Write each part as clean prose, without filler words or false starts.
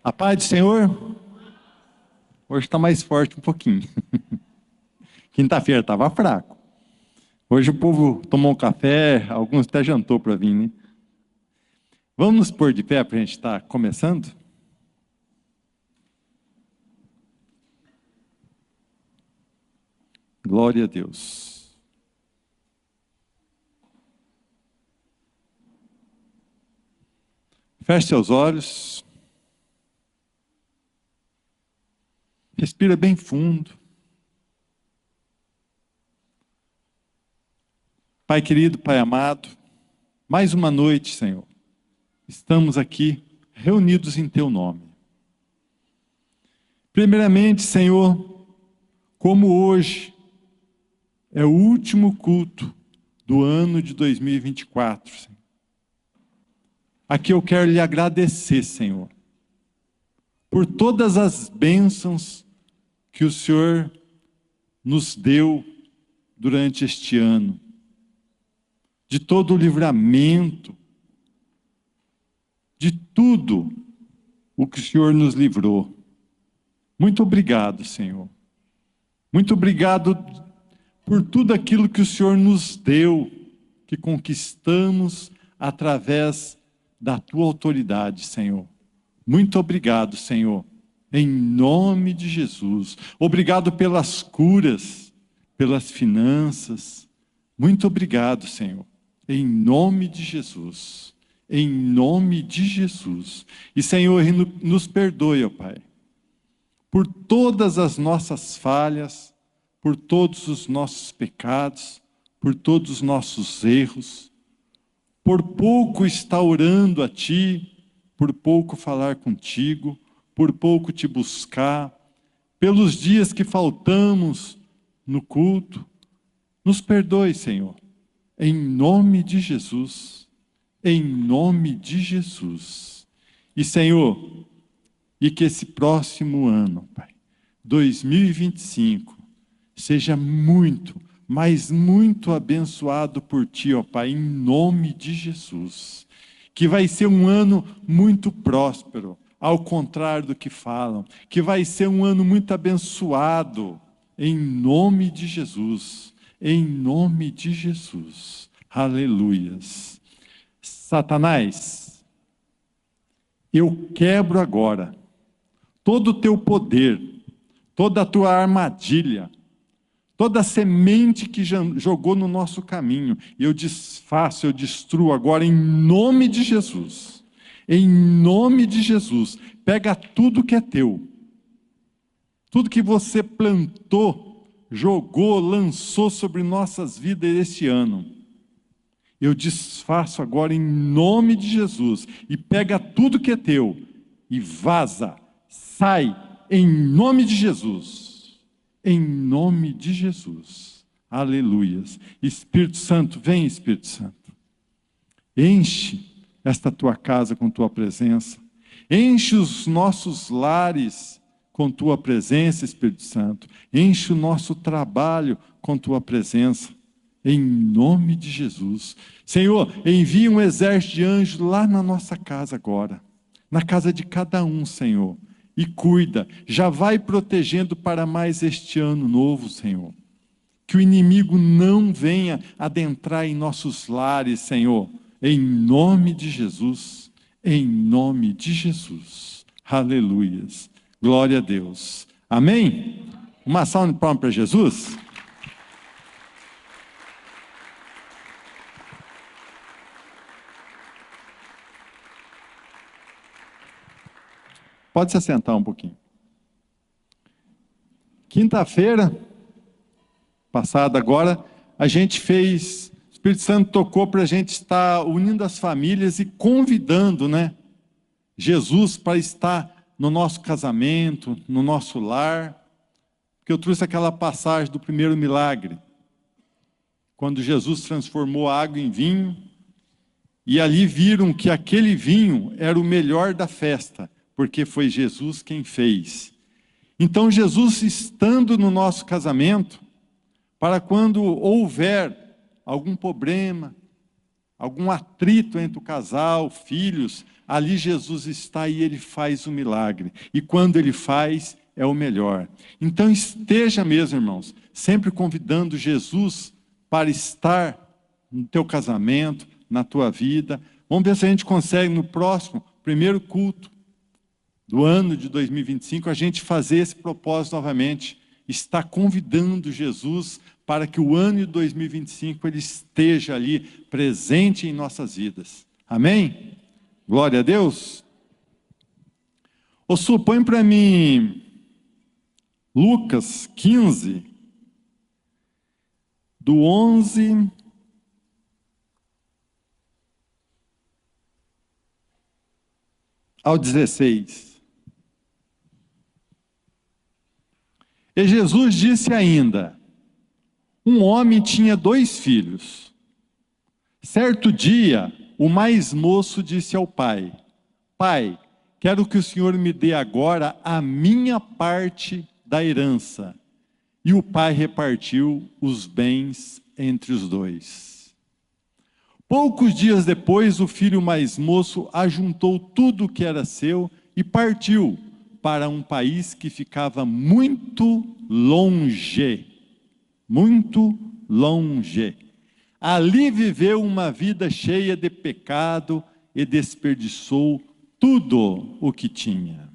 A paz do Senhor, hoje está mais forte um pouquinho. Quinta-feira estava fraco. Hoje o povo tomou um café, alguns até jantou para vir, né? Vamos nos pôr de pé para a gente estar começando? Glória a Deus. Feche seus olhos. Respira bem fundo. Pai querido, Pai amado, mais uma noite, Senhor. Estamos aqui reunidos em Teu nome. Primeiramente, Senhor, como hoje é o último culto do ano de 2024, Senhor. Aqui eu quero lhe agradecer, Senhor, por todas as bênçãos que o Senhor nos deu durante este ano, de todo o livramento, de tudo o que o Senhor nos livrou. Muito obrigado, Senhor. Muito obrigado por tudo aquilo que o Senhor nos deu, que conquistamos através da Tua autoridade, Senhor. Muito obrigado, Senhor, em nome de Jesus. Obrigado pelas curas, pelas finanças. Muito obrigado, Senhor, em nome de Jesus. Em nome de Jesus. E, Senhor, nos perdoe, ó Pai, por todas as nossas falhas, por todos os nossos pecados, por todos os nossos erros, por pouco estar orando a Ti, por pouco falar contigo, por pouco Te buscar, pelos dias que faltamos no culto. Nos perdoe, Senhor, em nome de Jesus, em nome de Jesus. E, Senhor, e que esse próximo ano, Pai, 2025, seja muito, mas muito abençoado por Ti, ó Pai, em nome de Jesus. Que vai ser um ano muito próspero, ao contrário do que falam. Que vai ser um ano muito abençoado, em nome de Jesus. Em nome de Jesus. Aleluias. Satanás, eu quebro agora todo o teu poder, toda a tua armadilha, toda a semente que jogou no nosso caminho, eu desfaço, eu destruo agora em nome de Jesus. Em nome de Jesus. Pega tudo que é teu. Tudo que você plantou, jogou, lançou sobre nossas vidas este ano. Eu desfaço agora em nome de Jesus. E pega tudo que é teu e vaza, sai em nome de Jesus. Em nome de Jesus. Aleluias. Espírito Santo, vem Espírito Santo. Enche esta tua casa com tua presença. Enche os nossos lares com tua presença, Espírito Santo. Enche o nosso trabalho com tua presença. Em nome de Jesus. Senhor, envia um exército de anjos lá na nossa casa agora. Na casa de cada um, Senhor. E cuida, já vai protegendo para mais este ano novo, Senhor. Que o inimigo não venha adentrar em nossos lares, Senhor. Em nome de Jesus. Em nome de Jesus. Aleluias. Glória a Deus. Amém? Uma salva de palmas para Jesus. Pode se assentar um pouquinho. Quinta-feira passada agora, a gente fez, o Espírito Santo tocou para a gente estar unindo as famílias e convidando, né, Jesus para estar no nosso casamento, no nosso lar. Porque eu trouxe aquela passagem do primeiro milagre, quando Jesus transformou a água em vinho, e ali viram que aquele vinho era o melhor da festa, porque foi Jesus quem fez. Então Jesus estando no nosso casamento, para quando houver algum problema, algum atrito entre o casal, filhos, ali Jesus está e ele faz o milagre. E quando ele faz, é o melhor. Então esteja mesmo, irmãos, sempre convidando Jesus para estar no teu casamento, na tua vida. Vamos ver se a gente consegue no próximo, primeiro culto do ano de 2025, a gente fazer esse propósito novamente. Está convidando Jesus para que o ano de 2025 ele esteja ali presente em nossas vidas. Amém? Glória a Deus. Ô Su, põe para mim Lucas 15, do 11 ao 16. E Jesus disse ainda: um homem tinha 2 filhos. Certo dia, o mais moço disse ao pai: Pai, quero que o Senhor me dê agora a minha parte da herança. E o pai repartiu os bens entre os 2. Poucos dias depois, o filho mais moço ajuntou tudo o que era seu e partiu para um país que ficava muito longe. Muito longe. Ali viveu uma vida cheia de pecado e desperdiçou tudo o que tinha.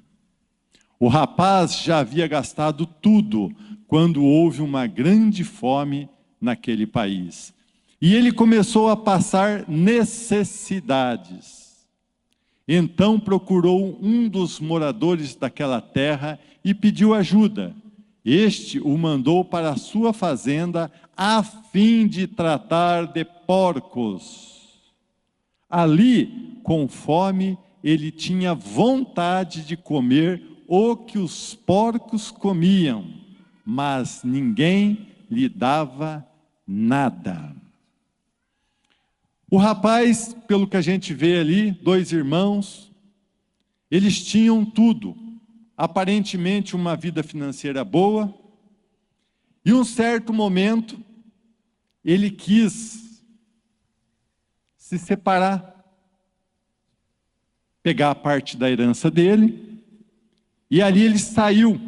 O rapaz já havia gastado tudo quando houve uma grande fome naquele país. E ele começou a passar necessidades. Então procurou um dos moradores daquela terra e pediu ajuda. Este o mandou para a sua fazenda a fim de tratar de porcos. Ali, com fome, ele tinha vontade de comer o que os porcos comiam, mas ninguém lhe dava nada. O rapaz, pelo que a gente vê ali, 2 irmãos, eles tinham tudo, aparentemente uma vida financeira boa, e um certo momento, ele quis se separar, pegar a parte da herança dele, e ali ele saiu,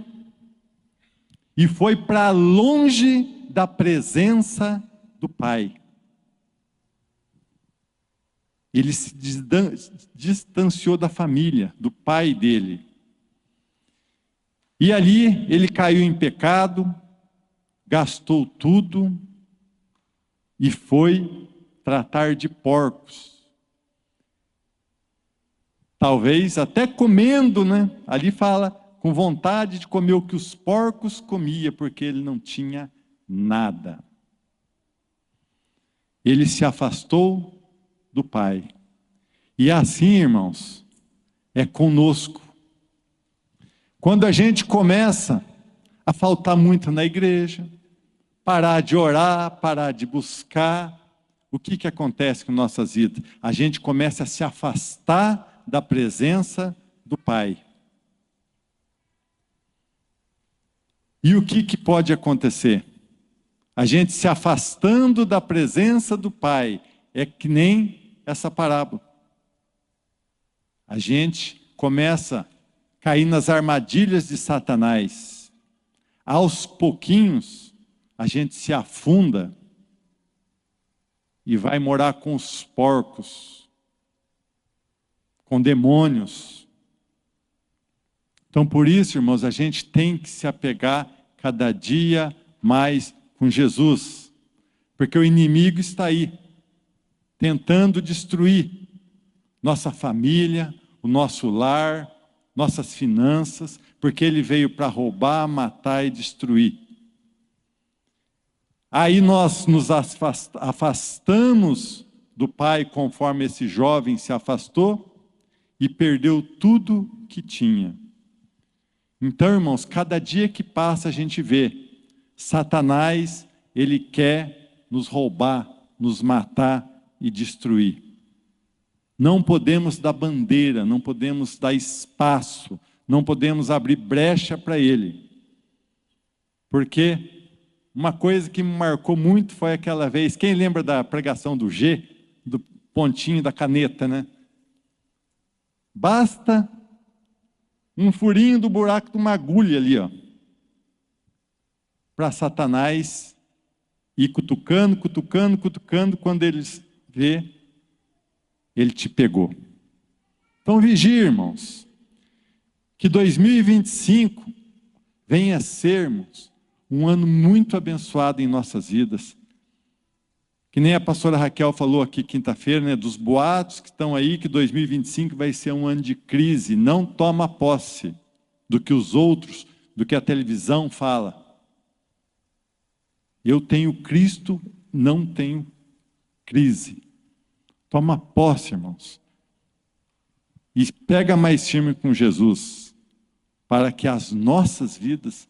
e foi para longe da presença do pai. Ele se distanciou da família, do pai dele. E ali ele caiu em pecado, gastou tudo e foi tratar de porcos. Talvez até comendo, né? Ali fala, com vontade de comer o que os porcos comiam, porque ele não tinha nada. Ele se afastou do Pai. E assim, irmãos, é conosco. Quando a gente começa a faltar muito na igreja, parar de orar, parar de buscar, o que acontece com nossas vidas? A gente começa a se afastar da presença do Pai. E o que pode acontecer? A gente se afastando da presença do Pai, é que nem essa parábola. A gente começa a cair nas armadilhas de Satanás. Aos pouquinhos, a gente se afunda e vai morar com os porcos, com demônios. Então, por isso, irmãos, a gente tem que se apegar cada dia mais com Jesus, porque o inimigo está aí, tentando destruir nossa família, o nosso lar, nossas finanças, porque ele veio para roubar, matar e destruir. Aí nós nos afastamos do Pai, conforme esse jovem se afastou, e perdeu tudo que tinha. Então, irmãos, cada dia que passa a gente vê, Satanás, ele quer nos roubar, nos matar e destruir. Não podemos dar bandeira, não podemos dar espaço, não podemos abrir brecha para ele. Porque uma coisa que me marcou muito foi aquela vez, quem lembra da pregação do G, do pontinho da caneta, né? Basta um furinho do buraco de uma agulha ali, ó, para Satanás ir cutucando, cutucando, cutucando, quando eles vê, ele te pegou. Então vigie, irmãos, que 2025 venha a sermos um ano muito abençoado em nossas vidas. Que nem a pastora Raquel falou aqui quinta-feira, né, dos boatos que estão aí, que 2025 vai ser um ano de crise. Não toma posse do que os outros, do que a televisão fala. Eu tenho Cristo, não tenho crise. Toma posse, irmãos. E pega mais firme com Jesus, para que as nossas vidas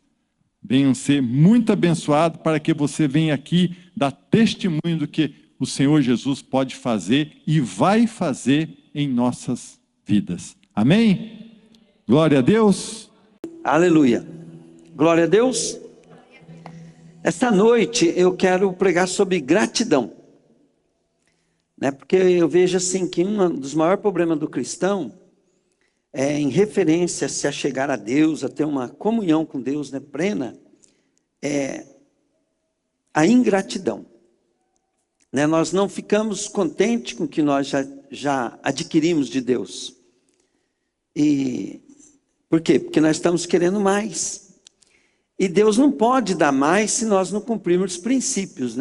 venham ser muito abençoadas, para que você venha aqui dar testemunho do que o Senhor Jesus pode fazer e vai fazer em nossas vidas. Amém? Glória a Deus. Aleluia. Glória a Deus. Esta noite eu quero pregar sobre gratidão. Porque eu vejo assim que um dos maiores problemas do cristão é em referência a se achegar a Deus, a ter uma comunhão com Deus, plena, é a ingratidão. Nós não ficamos contentes com o que nós já adquirimos de Deus. E por quê? Porque nós estamos querendo mais. E Deus não pode dar mais se nós não cumprirmos os princípios,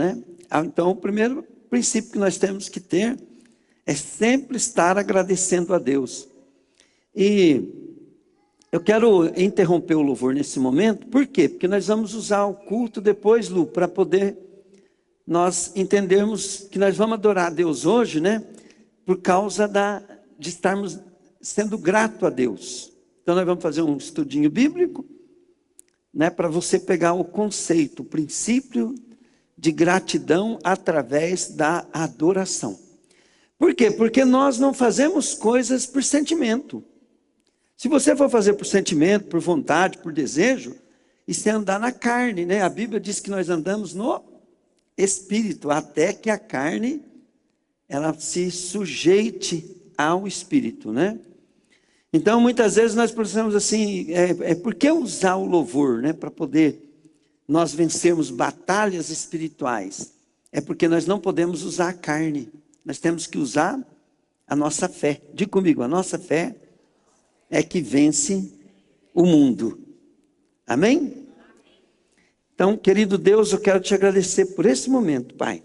Então, o primeiro princípio que nós temos que ter é sempre estar agradecendo a Deus. E eu quero interromper o louvor nesse momento. Por quê? Porque nós vamos usar o culto depois, Lu, para poder nós entendermos que nós vamos adorar a Deus hoje, por causa de estarmos sendo grato a Deus. Então nós vamos fazer um estudinho bíblico, para você pegar o conceito, o princípio de gratidão através da adoração. Por quê? Porque nós não fazemos coisas por sentimento. Se você for fazer por sentimento, por vontade, por desejo, isso é andar na carne, A Bíblia diz que nós andamos no Espírito, até que a carne, ela se sujeite ao Espírito, Então, muitas vezes nós pensamos assim, por que usar o louvor, para poder nós vencermos batalhas espirituais? É porque nós não podemos usar a carne, nós temos que usar a nossa fé. Diga comigo, a nossa fé é que vence o mundo. Amém? Então, querido Deus, eu quero te agradecer por esse momento, Pai.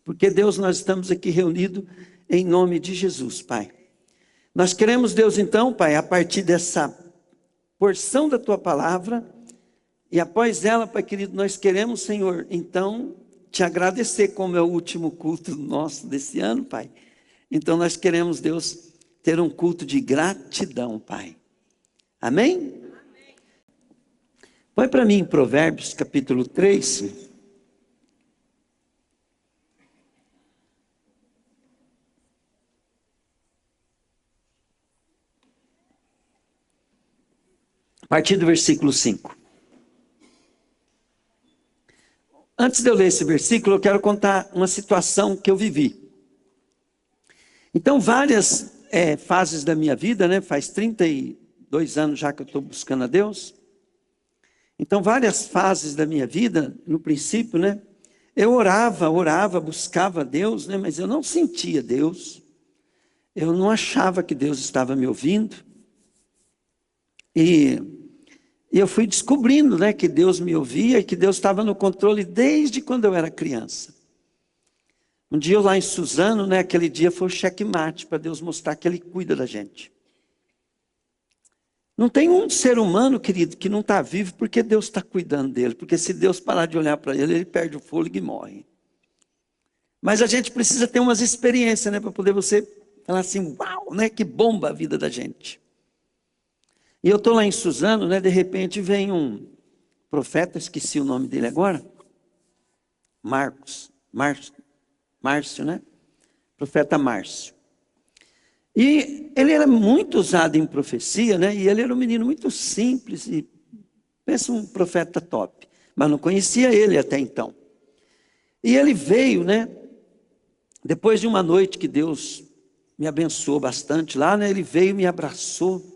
Porque, Deus, nós estamos aqui reunidos em nome de Jesus, Pai. Nós queremos, Deus, então, Pai, a partir dessa porção da Tua palavra, e após ela, Pai querido, nós queremos, Senhor, então, te agradecer, como é o último culto nosso desse ano, Pai. Então, nós queremos, Deus, ter um culto de gratidão, Pai. Amém? Põe para mim em Provérbios, capítulo 3. A partir do versículo 5. Antes de eu ler esse versículo, eu quero contar uma situação que eu vivi. Então, várias fases da minha vida, faz 32 anos já que eu estou buscando a Deus. Então, várias fases da minha vida, no princípio, eu orava, buscava a Deus, mas eu não sentia Deus. Eu não achava que Deus estava me ouvindo. E eu fui descobrindo, que Deus me ouvia e que Deus estava no controle desde quando eu era criança. Um dia eu lá em Suzano, aquele dia foi o checkmate para Deus mostrar que Ele cuida da gente. Não tem um ser humano, querido, que não está vivo porque Deus está cuidando dele. Porque se Deus parar de olhar para ele, ele perde o fôlego e morre. Mas a gente precisa ter umas experiências, para poder você falar assim, uau, que bomba a vida da gente. E eu estou lá em Suzano, de repente vem um profeta, esqueci o nome dele agora, Márcio, profeta Márcio. E ele era muito usado em profecia, e ele era um menino muito simples, e pensa um profeta top, mas não conhecia ele até então. E ele veio, depois de uma noite que Deus me abençoou bastante lá, né? Ele veio e me abraçou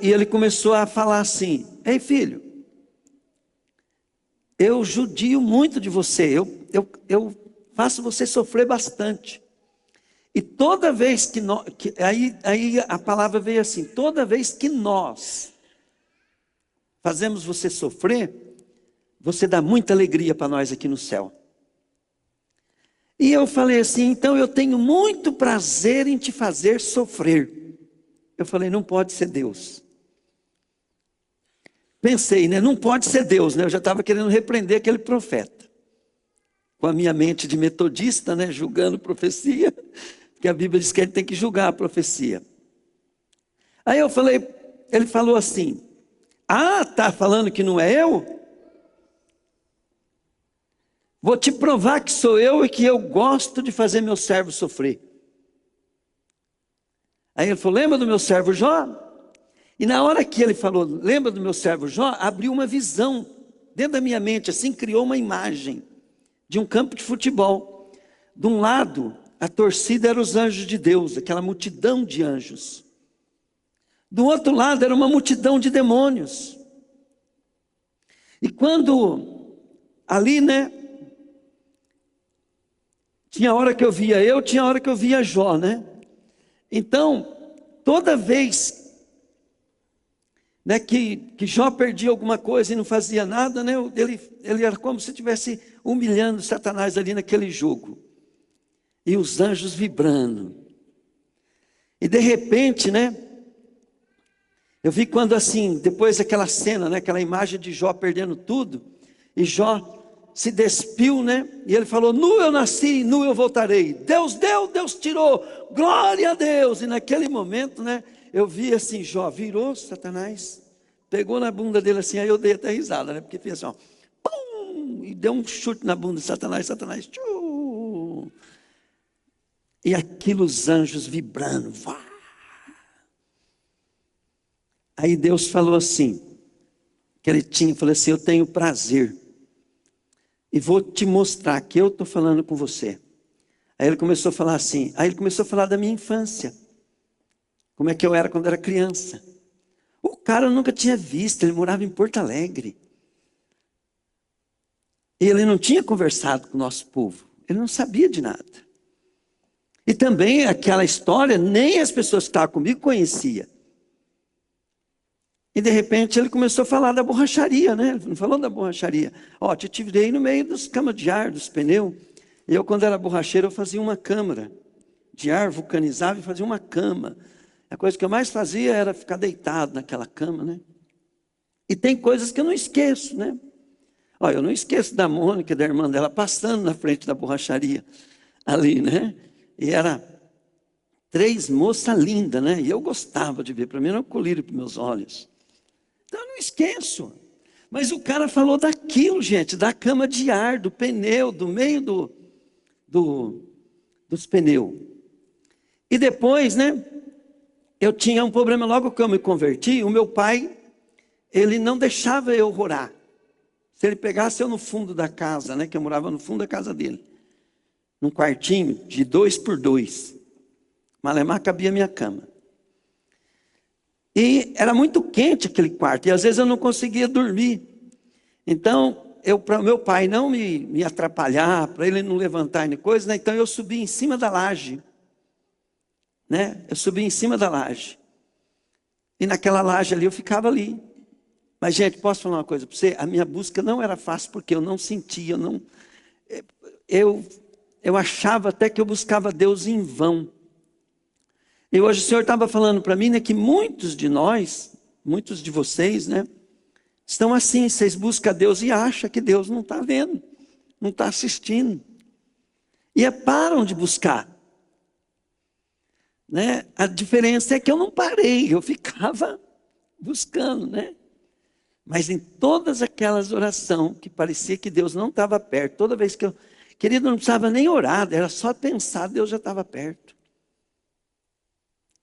e ele começou a falar assim: ei filho, eu judio muito de você, eu faço você sofrer bastante. E toda vez aí a palavra veio assim: toda vez que nós fazemos você sofrer, você dá muita alegria para nós aqui no céu. E eu falei assim: então eu tenho muito prazer em te fazer sofrer. Eu falei: não pode ser Deus. Pensei, né? Não pode ser Deus, né? Eu já estava querendo repreender aquele profeta. Com a minha mente de metodista, né? Julgando profecia. Porque a Bíblia diz que ele tem que julgar a profecia. Aí eu falei, ele falou assim: ah, tá falando que não é eu? Vou te provar que sou eu e que eu gosto de fazer meu servo sofrer. Aí ele falou: lembra do meu servo Jó? E na hora que ele falou, lembra do meu servo Jó, abriu uma visão dentro da minha mente, assim, criou uma imagem de um campo de futebol. De um lado, a torcida era os anjos de Deus, aquela multidão de anjos. Do outro lado, era uma multidão de demônios. E quando, ali, né, tinha hora que eu via eu, tinha hora que eu via Jó, né? Então, toda vez né, que Jó perdia alguma coisa e não fazia nada, né, ele era como se estivesse humilhando Satanás ali naquele jogo. E os anjos vibrando. E de repente, né, eu vi quando assim, depois daquela cena, né, aquela imagem de Jó perdendo tudo, e Jó se despiu, né, e ele falou: nu eu nasci, nu eu voltarei. Deus deu, Deus tirou, glória a Deus. E naquele momento, né, eu vi assim, Jó virou Satanás, pegou na bunda dele assim, aí eu dei até risada, né, porque fez assim, ó, pum, e deu um chute na bunda de Satanás, Satanás, tchum. E aquilo, os anjos vibrando, vá. Aí Deus falou assim, que ele falou assim: eu tenho prazer, e vou te mostrar que eu estou falando com você. Aí ele começou a falar assim, aí ele começou a falar da minha infância, como é que eu era quando era criança. O cara eu nunca tinha visto, ele morava em Porto Alegre. E ele não tinha conversado com o nosso povo, ele não sabia de nada. E também aquela história, nem as pessoas que estavam comigo conheciam. E de repente ele começou a falar da borracharia, né? Ele não falou da borracharia. Ó, te tirei no meio dos camas de ar, dos pneus. E eu, quando era borracheiro, eu fazia uma câmara de ar, vulcanizava e fazia uma cama. A coisa que eu mais fazia era ficar deitado naquela cama, né? E tem coisas que eu não esqueço, né? Ó, eu não esqueço da Mônica, da irmã dela, passando na frente da borracharia, ali, né? E era 3 moças lindas, né? E eu gostava de ver, para mim era um colírio para meus olhos. Então eu não esqueço. Mas o cara falou daquilo, gente, da cama de ar, do pneu, do meio dos pneus. E depois, né, eu tinha um problema logo que eu me converti. O meu pai, ele não deixava eu orar. Se ele pegasse eu no fundo da casa, né, que eu morava no fundo da casa dele, num quartinho de 2 por 2, malemar cabia a minha cama. E era muito quente aquele quarto, e às vezes eu não conseguia dormir. Então, para o meu pai não me atrapalhar, para ele não levantar nem coisa, né? Então eu subi em cima da laje. Né? Eu subi em cima da laje. E naquela laje ali eu ficava ali. Mas, gente, posso falar uma coisa para você? A minha busca não era fácil, porque eu não sentia, eu achava até que eu buscava Deus em vão. E hoje o Senhor estava falando para mim, né, que muitos de nós, muitos de vocês, né, estão assim, vocês buscam Deus e acham que Deus não está vendo, não está assistindo. E param de buscar. Né? A diferença é que eu não parei, eu ficava buscando, né? Mas em todas aquelas orações que parecia que Deus não estava perto, toda vez que querido, não precisava nem orar, era só pensar, Deus já estava perto.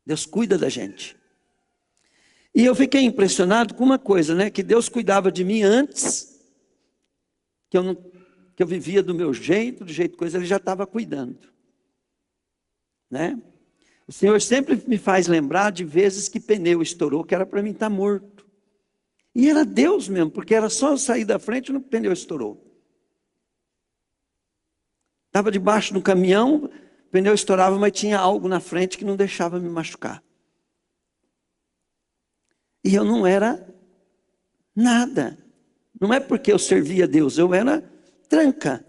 Deus cuida da gente. E eu fiquei impressionado com uma coisa, né? Que Deus cuidava de mim antes, que eu vivia do meu jeito, do jeito coisa, Ele já estava cuidando. né? O Senhor sempre me faz lembrar de vezes que pneu estourou, que era para mim estar morto. E era Deus mesmo, porque era só eu sair da frente e o pneu estourou. Estava debaixo do caminhão, o pneu estourava, mas tinha algo na frente que não deixava me machucar. E eu não era nada. Não é porque eu servia a Deus, eu era tranca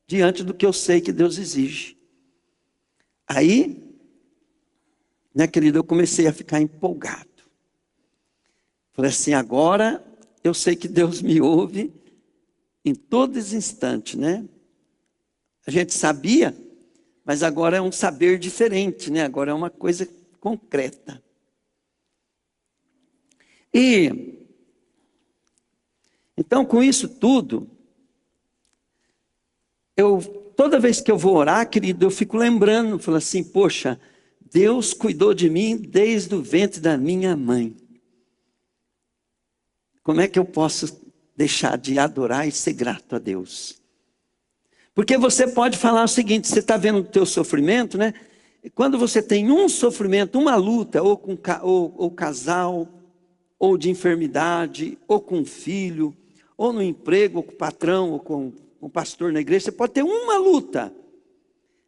diante do que eu sei que Deus exige. Aí, né, querido, eu comecei a ficar empolgado. Falei assim, agora eu sei que Deus me ouve em todos os instantes, né? A gente sabia, mas agora é um saber diferente, né? Agora é uma coisa concreta. E, então, com isso tudo, toda vez que eu vou orar, querido, eu fico lembrando, falo assim, poxa, Deus cuidou de mim desde o ventre da minha mãe. Como é que eu posso deixar de adorar e ser grato a Deus? Porque você pode falar o seguinte, você está vendo o teu sofrimento, né? Quando você tem um sofrimento, uma luta, ou com ou casal, ou de enfermidade, ou com um filho, ou no emprego, ou com o patrão, ou com o pastor na igreja, você pode ter uma luta.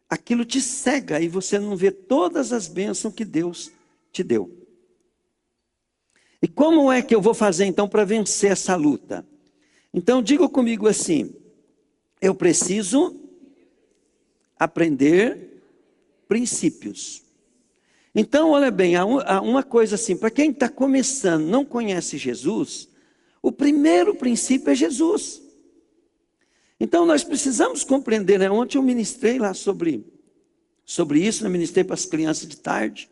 Aquilo te cega e você não vê todas as bênçãos que Deus te deu. E como é que eu vou fazer então para vencer essa luta? Então diga comigo assim, eu preciso aprender princípios. Então olha bem, há uma coisa assim, para quem está começando, não conhece Jesus, o primeiro princípio é Jesus. Então nós precisamos compreender, né? Ontem eu ministrei lá sobre isso, eu ministrei para as crianças de tarde.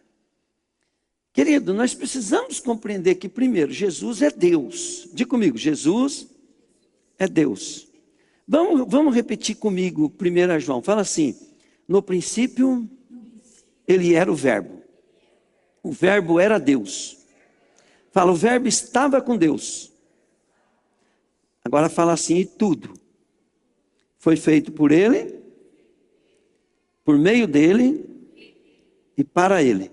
Querido, nós precisamos compreender que primeiro, Jesus é Deus. Diga comigo, Jesus é Deus. Vamos repetir comigo 1 João, fala assim, no princípio ele era o verbo era Deus. Fala, o verbo estava com Deus. Agora fala assim, e tudo foi feito por ele, por meio dele e para ele.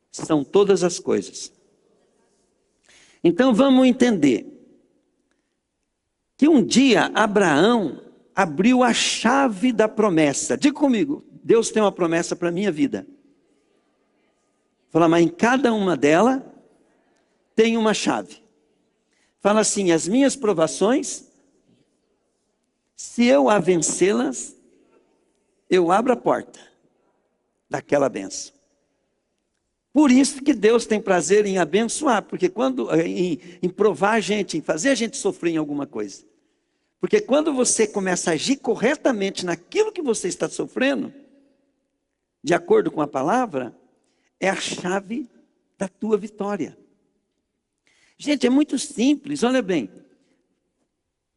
São todas as coisas. Então vamos entender que um dia Abraão abriu a chave da promessa. Diga comigo, Deus tem uma promessa para a minha vida. Fala, mas em cada uma delas tem uma chave. Fala assim, as minhas provações, se eu a vencê-las, eu abro a porta daquela bênção. Por isso que Deus tem prazer em abençoar, porque em provar a gente, em fazer a gente sofrer em alguma coisa. Porque quando você começa a agir corretamente naquilo que você está sofrendo, de acordo com a palavra, é a chave da tua vitória. Gente, é muito simples, olha bem.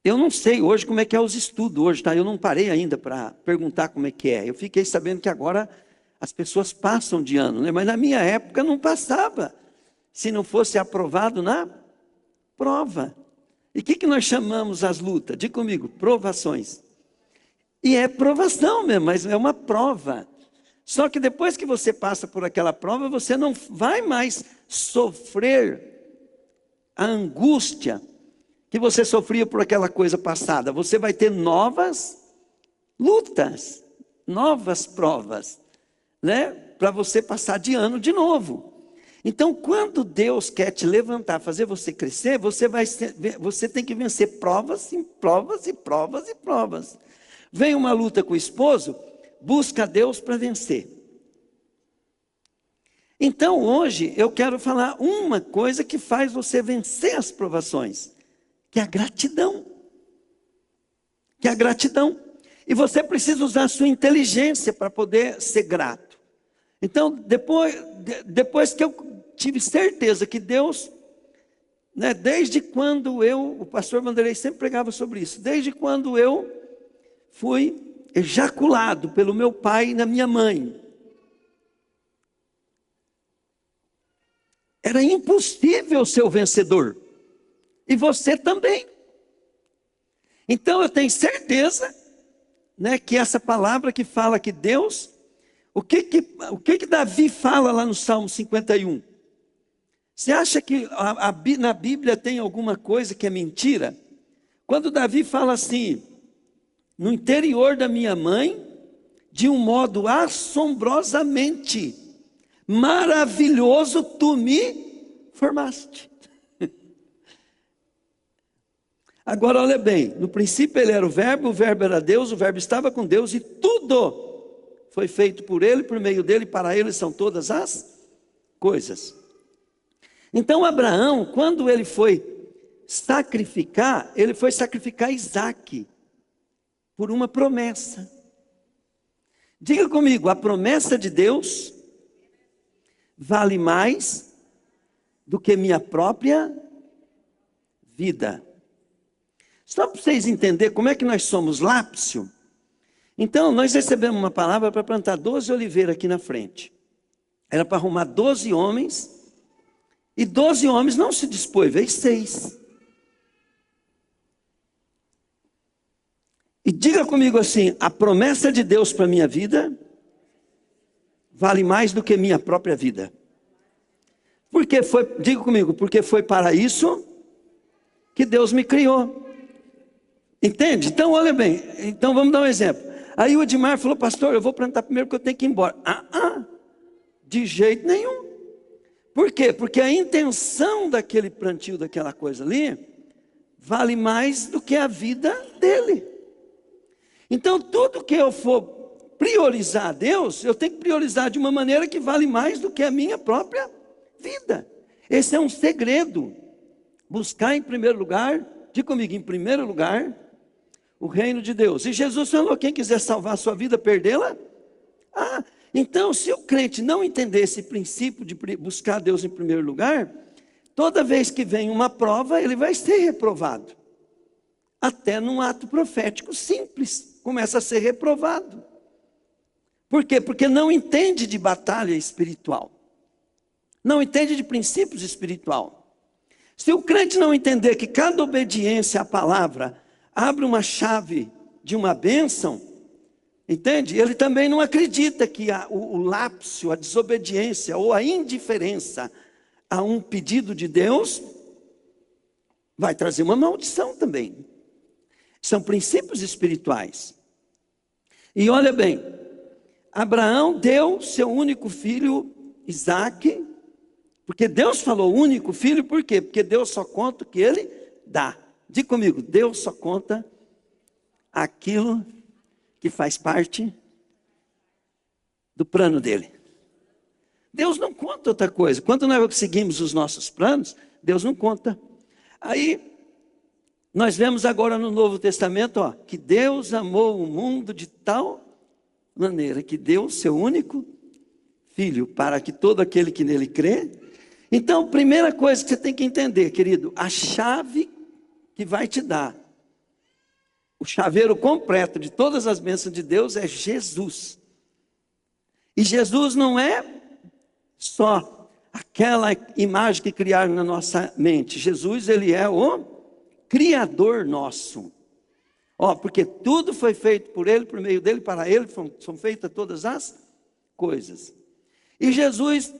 Eu não sei hoje como é que é os estudos hoje, tá? Eu não parei ainda para perguntar como é que é. Eu fiquei sabendo que agora as pessoas passam de ano, né? Mas na minha época não passava, se não fosse aprovado na prova. E o que nós chamamos as lutas? Diga comigo, provações. E é provação mesmo, mas é uma prova. Só que depois que você passa por aquela prova, você não vai mais sofrer a angústia que você sofria por aquela coisa passada. Você vai ter novas lutas, novas provas, né? Para você passar de ano de novo. Então, quando Deus quer te levantar, fazer você crescer, você tem que vencer provas e provas e provas e provas. Vem uma luta com o esposo, busca Deus para vencer. Então, hoje, eu quero falar uma coisa que faz você vencer as provações, que é a gratidão. Que é a gratidão. E você precisa usar a sua inteligência para poder ser grato. Então, depois que eu tive certeza que Deus, né, desde quando o pastor Vanderlei sempre pregava sobre isso, desde quando eu fui ejaculado pelo meu pai e na minha mãe, era impossível ser o vencedor. E você também. Então eu tenho certeza, né, que essa palavra que fala que Deus O que Davi fala lá no Salmo 51? Você acha que na Bíblia tem alguma coisa que é mentira? Quando Davi fala assim, no interior da minha mãe, de um modo assombrosamente maravilhoso tu me formaste. Agora olha bem, no princípio ele era o verbo era Deus, o verbo estava com Deus e tudo foi feito por ele, por meio dele, para ele são todas as coisas. Então Abraão, quando ele foi sacrificar Isaque, por uma promessa. Diga comigo, a promessa de Deus vale mais do que minha própria vida. Só para vocês entenderem como é que nós somos lápsio. Então, nós recebemos uma palavra para plantar 12 oliveiras aqui na frente. Era para arrumar 12 homens, e 12 homens não se dispôs, veio 6. E diga comigo assim, a promessa de Deus para a minha vida vale mais do que minha própria vida. Diga comigo, porque foi para isso que Deus me criou. Entende? Então, olha bem, então vamos dar um exemplo. Aí o Edmar falou, pastor, eu vou plantar primeiro porque eu tenho que ir embora. De jeito nenhum. Por quê? Porque a intenção daquele plantio, daquela coisa ali, vale mais do que a vida dele. Então, tudo que eu for priorizar a Deus, eu tenho que priorizar de uma maneira que vale mais do que a minha própria vida. Esse é um segredo. Buscar em primeiro lugar, diga comigo, em primeiro lugar, o reino de Deus. E Jesus falou, quem quiser salvar a sua vida, perdê-la. Então, se o crente não entender esse princípio de buscar Deus em primeiro lugar, toda vez que vem uma prova, ele vai ser reprovado. Até num ato profético simples, começa a ser reprovado. Por quê? Porque não entende de batalha espiritual. Não entende de princípios espiritual. Se o crente não entender que cada obediência à palavra abre uma chave de uma bênção, entende? Ele também não acredita que o lapso, a desobediência ou a indiferença a um pedido de Deus vai trazer uma maldição também. São princípios espirituais. E olha bem, Abraão deu seu único filho, Isaque, porque Deus falou único filho, por quê? Porque Deus só conta o que ele dá. Diga comigo, Deus só conta aquilo que faz parte do plano dele. Deus não conta outra coisa. Quando nós seguimos os nossos planos, Deus não conta. Aí, nós vemos agora no Novo Testamento, que Deus amou o mundo de tal maneira que deu o seu único filho, para que todo aquele que nele crê. Então, primeira coisa que você tem que entender, querido, a chave que vai te dar o chaveiro completo de todas as bênçãos de Deus é Jesus. E Jesus não é só aquela imagem que criaram na nossa mente. Jesus, ele é o Criador nosso. Porque tudo foi feito por ele, por meio dele, para ele, são feitas todas as coisas. E Jesus,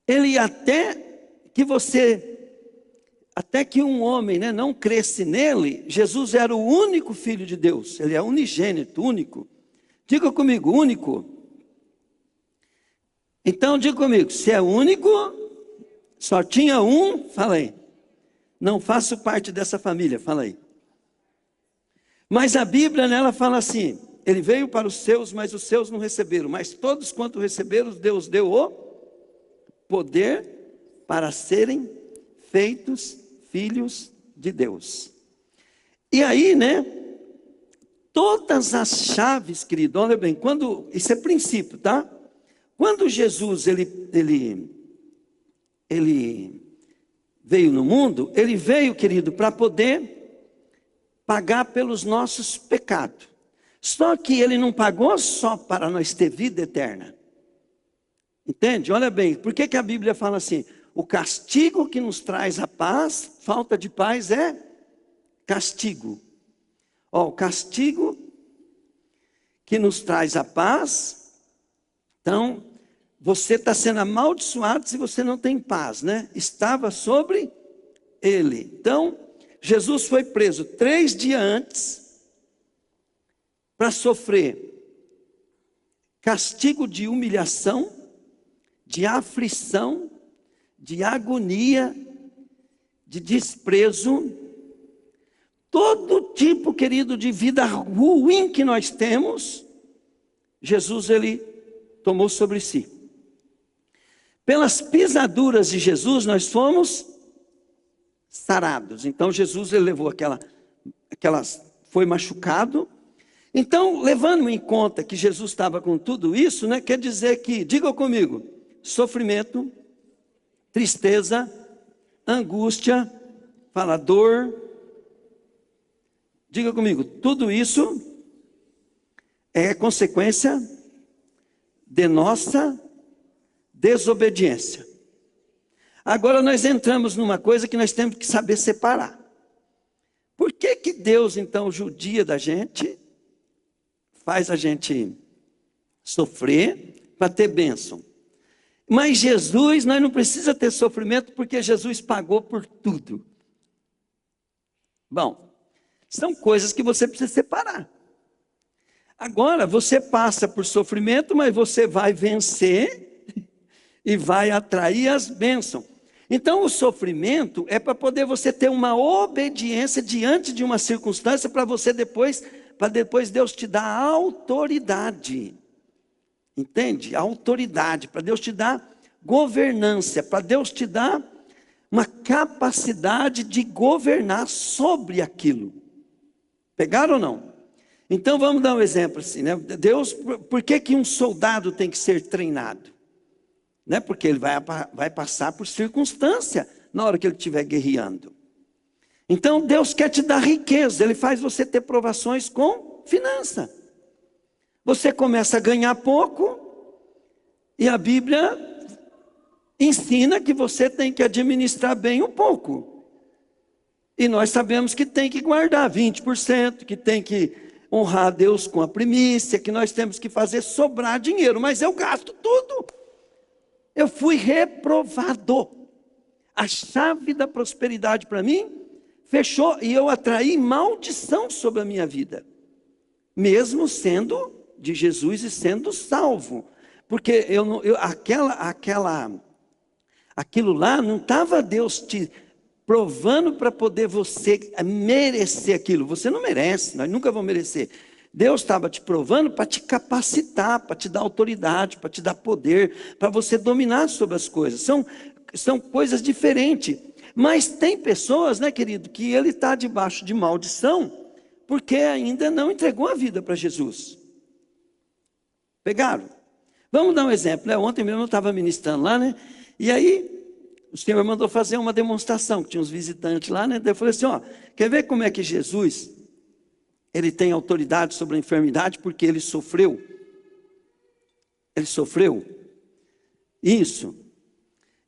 ele até que um homem não cresce nele, Jesus era o único filho de Deus, ele é unigênito, único. Diga comigo, único. Então diga comigo, se é único, só tinha um, fala aí. Não faço parte dessa família, fala aí. Mas a Bíblia nela fala assim, ele veio para os seus, mas os seus não receberam. Mas todos quanto receberam, Deus deu o poder para serem feitos filhos de Deus. E aí, todas as chaves, querido, olha bem, isso é princípio, tá? Quando Jesus, ele veio no mundo, ele veio, querido, para poder pagar pelos nossos pecados. Só que ele não pagou só para nós ter vida eterna. Entende? Olha bem, por que a Bíblia fala assim? O castigo que nos traz a paz, falta de paz é castigo. O castigo que nos traz a paz Então, você está sendo amaldiçoado se você não tem paz, né? Estava sobre ele. Então, Jesus foi preso 3 dias antes para sofrer castigo de humilhação, de aflição, de agonia, de desprezo, todo tipo, querido, de vida ruim que nós temos, Jesus, ele tomou sobre si. Pelas pisaduras de Jesus, nós fomos sarados. Então, Jesus, ele levou foi machucado. Então, levando em conta que Jesus estava com tudo isso, né, quer dizer que, diga comigo, sofrimento, tristeza, angústia, fala dor, diga comigo, tudo isso é consequência de nossa desobediência. Agora nós entramos numa coisa que nós temos que saber separar. Por que que Deus então judia da gente, faz a gente sofrer para ter bênção? Mas Jesus, nós não precisamos ter sofrimento porque Jesus pagou por tudo. Bom, são coisas que você precisa separar. Agora, você passa por sofrimento, mas você vai vencer e vai atrair as bênçãos. Então, o sofrimento é para poder você ter uma obediência diante de uma circunstância para depois Deus te dar autoridade. Entende? Autoridade, para Deus te dar governância, para Deus te dar uma capacidade de governar sobre aquilo. Pegaram ou não? Então vamos dar um exemplo assim, né? Deus, por que que um soldado tem que ser treinado? Né? Porque ele vai passar por circunstância na hora que ele estiver guerreando. Então Deus quer te dar riqueza, Ele faz você ter provações com finança. Você começa a ganhar pouco, e a Bíblia ensina que você tem que administrar bem um pouco. E nós sabemos que tem que guardar 20%, que tem que honrar a Deus com a primícia, que nós temos que fazer sobrar dinheiro, mas eu gasto tudo. Eu fui reprovado. A chave da prosperidade para mim fechou e eu atraí maldição sobre a minha vida, mesmo sendo de Jesus e sendo salvo, porque aquilo lá não estava Deus te provando para poder você merecer aquilo. Você não merece, nós nunca vamos merecer. Deus estava te provando para te capacitar, para te dar autoridade, para te dar poder, para você dominar sobre as coisas. São coisas diferentes. Mas tem pessoas, né, querido, que ele está debaixo de maldição, porque ainda não entregou a vida para Jesus. Pegaram? Vamos dar um exemplo, né? Ontem mesmo eu estava ministrando lá, né? E aí o Senhor mandou fazer uma demonstração, que tinha uns visitantes lá, né? Daí eu falei assim, ó, quer ver como é que Jesus, ele tem autoridade sobre a enfermidade, porque ele sofreu? Ele sofreu? Isso.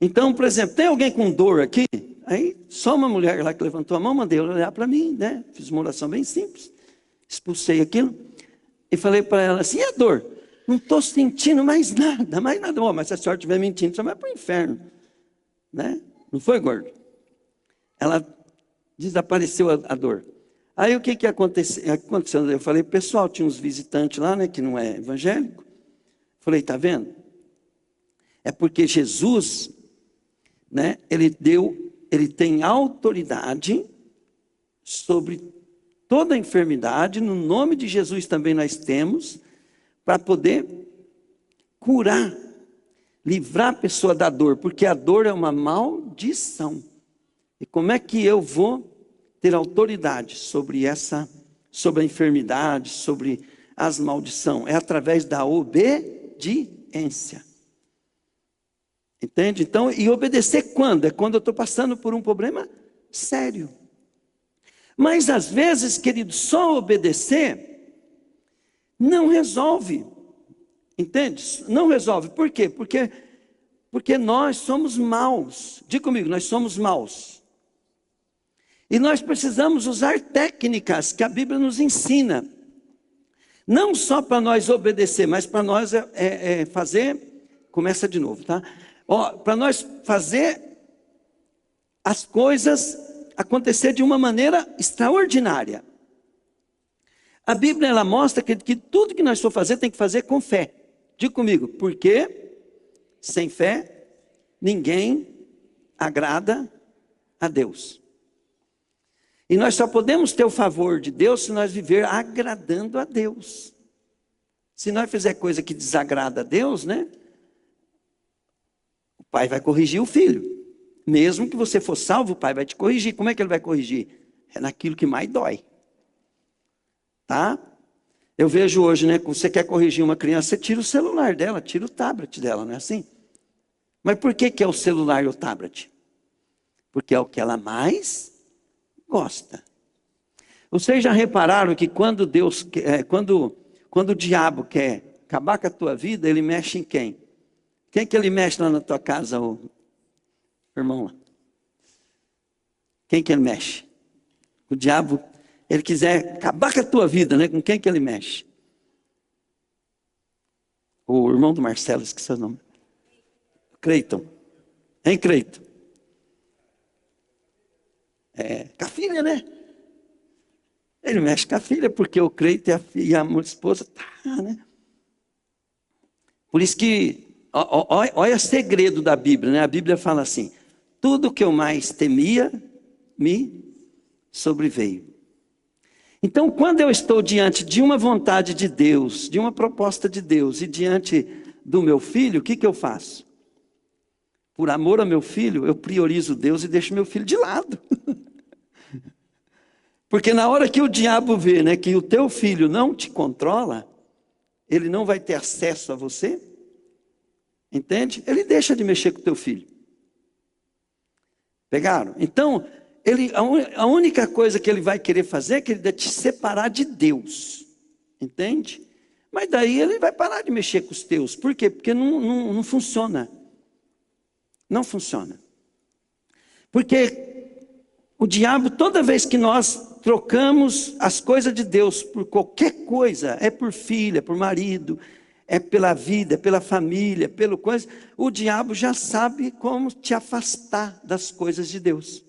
Então, por exemplo, tem alguém com dor aqui? Aí só uma mulher lá que levantou a mão, mandei ela olhar para mim, né? Fiz uma oração bem simples, expulsei aquilo e falei para ela assim, e a dor? Não estou sentindo mais nada. Oh, mas se a senhora estiver mentindo, você vai para o inferno. Né? Não foi, gordo? Ela desapareceu a dor. Aí o que aconteceu? Eu falei, pessoal, tinha uns visitantes lá, né, que não é evangélico. Falei, tá vendo? É porque Jesus, né, ele tem autoridade sobre toda a enfermidade. No nome de Jesus também nós temos, para poder curar, livrar a pessoa da dor, porque a dor é uma maldição. E como é que eu vou ter autoridade sobre a enfermidade, sobre as maldições? É através da obediência. Entende? Então, e obedecer quando? É quando eu estou passando por um problema sério. Mas às vezes, querido, só obedecer não resolve, entende? Não resolve, por quê? Porque nós somos maus, diga comigo, nós somos maus, e nós precisamos usar técnicas que a Bíblia nos ensina. Não só para nós obedecer, mas para nós fazer, começa de novo, tá? Para nós fazer as coisas acontecer de uma maneira extraordinária. A Bíblia, ela mostra que tudo que nós for fazer, tem que fazer com fé. Diga comigo, porque sem fé, ninguém agrada a Deus. E nós só podemos ter o favor de Deus se nós viver agradando a Deus. Se nós fizer coisa que desagrada a Deus, né? O pai vai corrigir o filho. Mesmo que você for salvo, o pai vai te corrigir. Como é que ele vai corrigir? É naquilo que mais dói. Tá? Eu vejo hoje, né? Quando você quer corrigir uma criança, você tira o celular dela, tira o tablet dela, não é assim? Mas por que é o celular e o tablet? Porque é o que ela mais gosta. Vocês já repararam que quando o diabo quer acabar com a tua vida, ele mexe em quem? Quem que ele mexe lá na tua casa, o irmão lá? Quem que ele mexe? O diabo, ele quiser acabar com a tua vida, né? Com quem que ele mexe? O irmão do Marcelo, esqueci o nome. Creiton. Hein, Creiton? Com a filha, né? Ele mexe com a filha, porque o Creiton e a esposa, né? Por isso que, olha o segredo da Bíblia, né? A Bíblia fala assim, tudo que eu mais temia, me sobreveio. Então, quando eu estou diante de uma vontade de Deus, de uma proposta de Deus, e diante do meu filho, o que eu faço? Por amor ao meu filho, eu priorizo Deus e deixo meu filho de lado. Porque na hora que o diabo vê, né, que o teu filho não te controla, ele não vai ter acesso a você, entende? Ele deixa de mexer com o teu filho. Pegaram? Então, a única coisa que ele vai querer fazer é que ele vai te separar de Deus, entende? Mas daí ele vai parar de mexer com os teus. Por quê? Porque não funciona. Não funciona. Porque o diabo, toda vez que nós trocamos as coisas de Deus por qualquer coisa, é por filho, é por marido, é pela vida, é pela família, pelo coisa, o diabo já sabe como te afastar das coisas de Deus.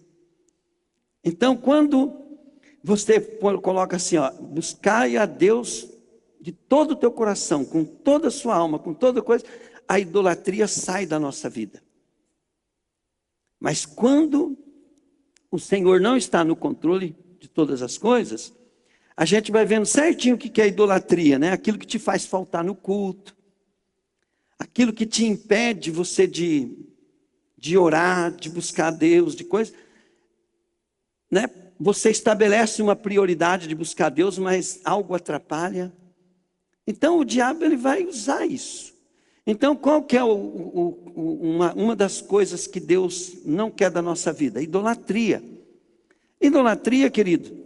Então, quando você coloca assim, ó, buscai a Deus de todo o teu coração, com toda a sua alma, com toda coisa, a idolatria sai da nossa vida. Mas quando o Senhor não está no controle de todas as coisas, a gente vai vendo certinho o que é idolatria, né? Aquilo que te faz faltar no culto, aquilo que te impede você de orar, de buscar a Deus, de coisas, né? Você estabelece uma prioridade de buscar a Deus, mas algo atrapalha. Então o diabo ele vai usar isso. Então qual que é uma das coisas que Deus não quer da nossa vida? Idolatria. Idolatria, querido,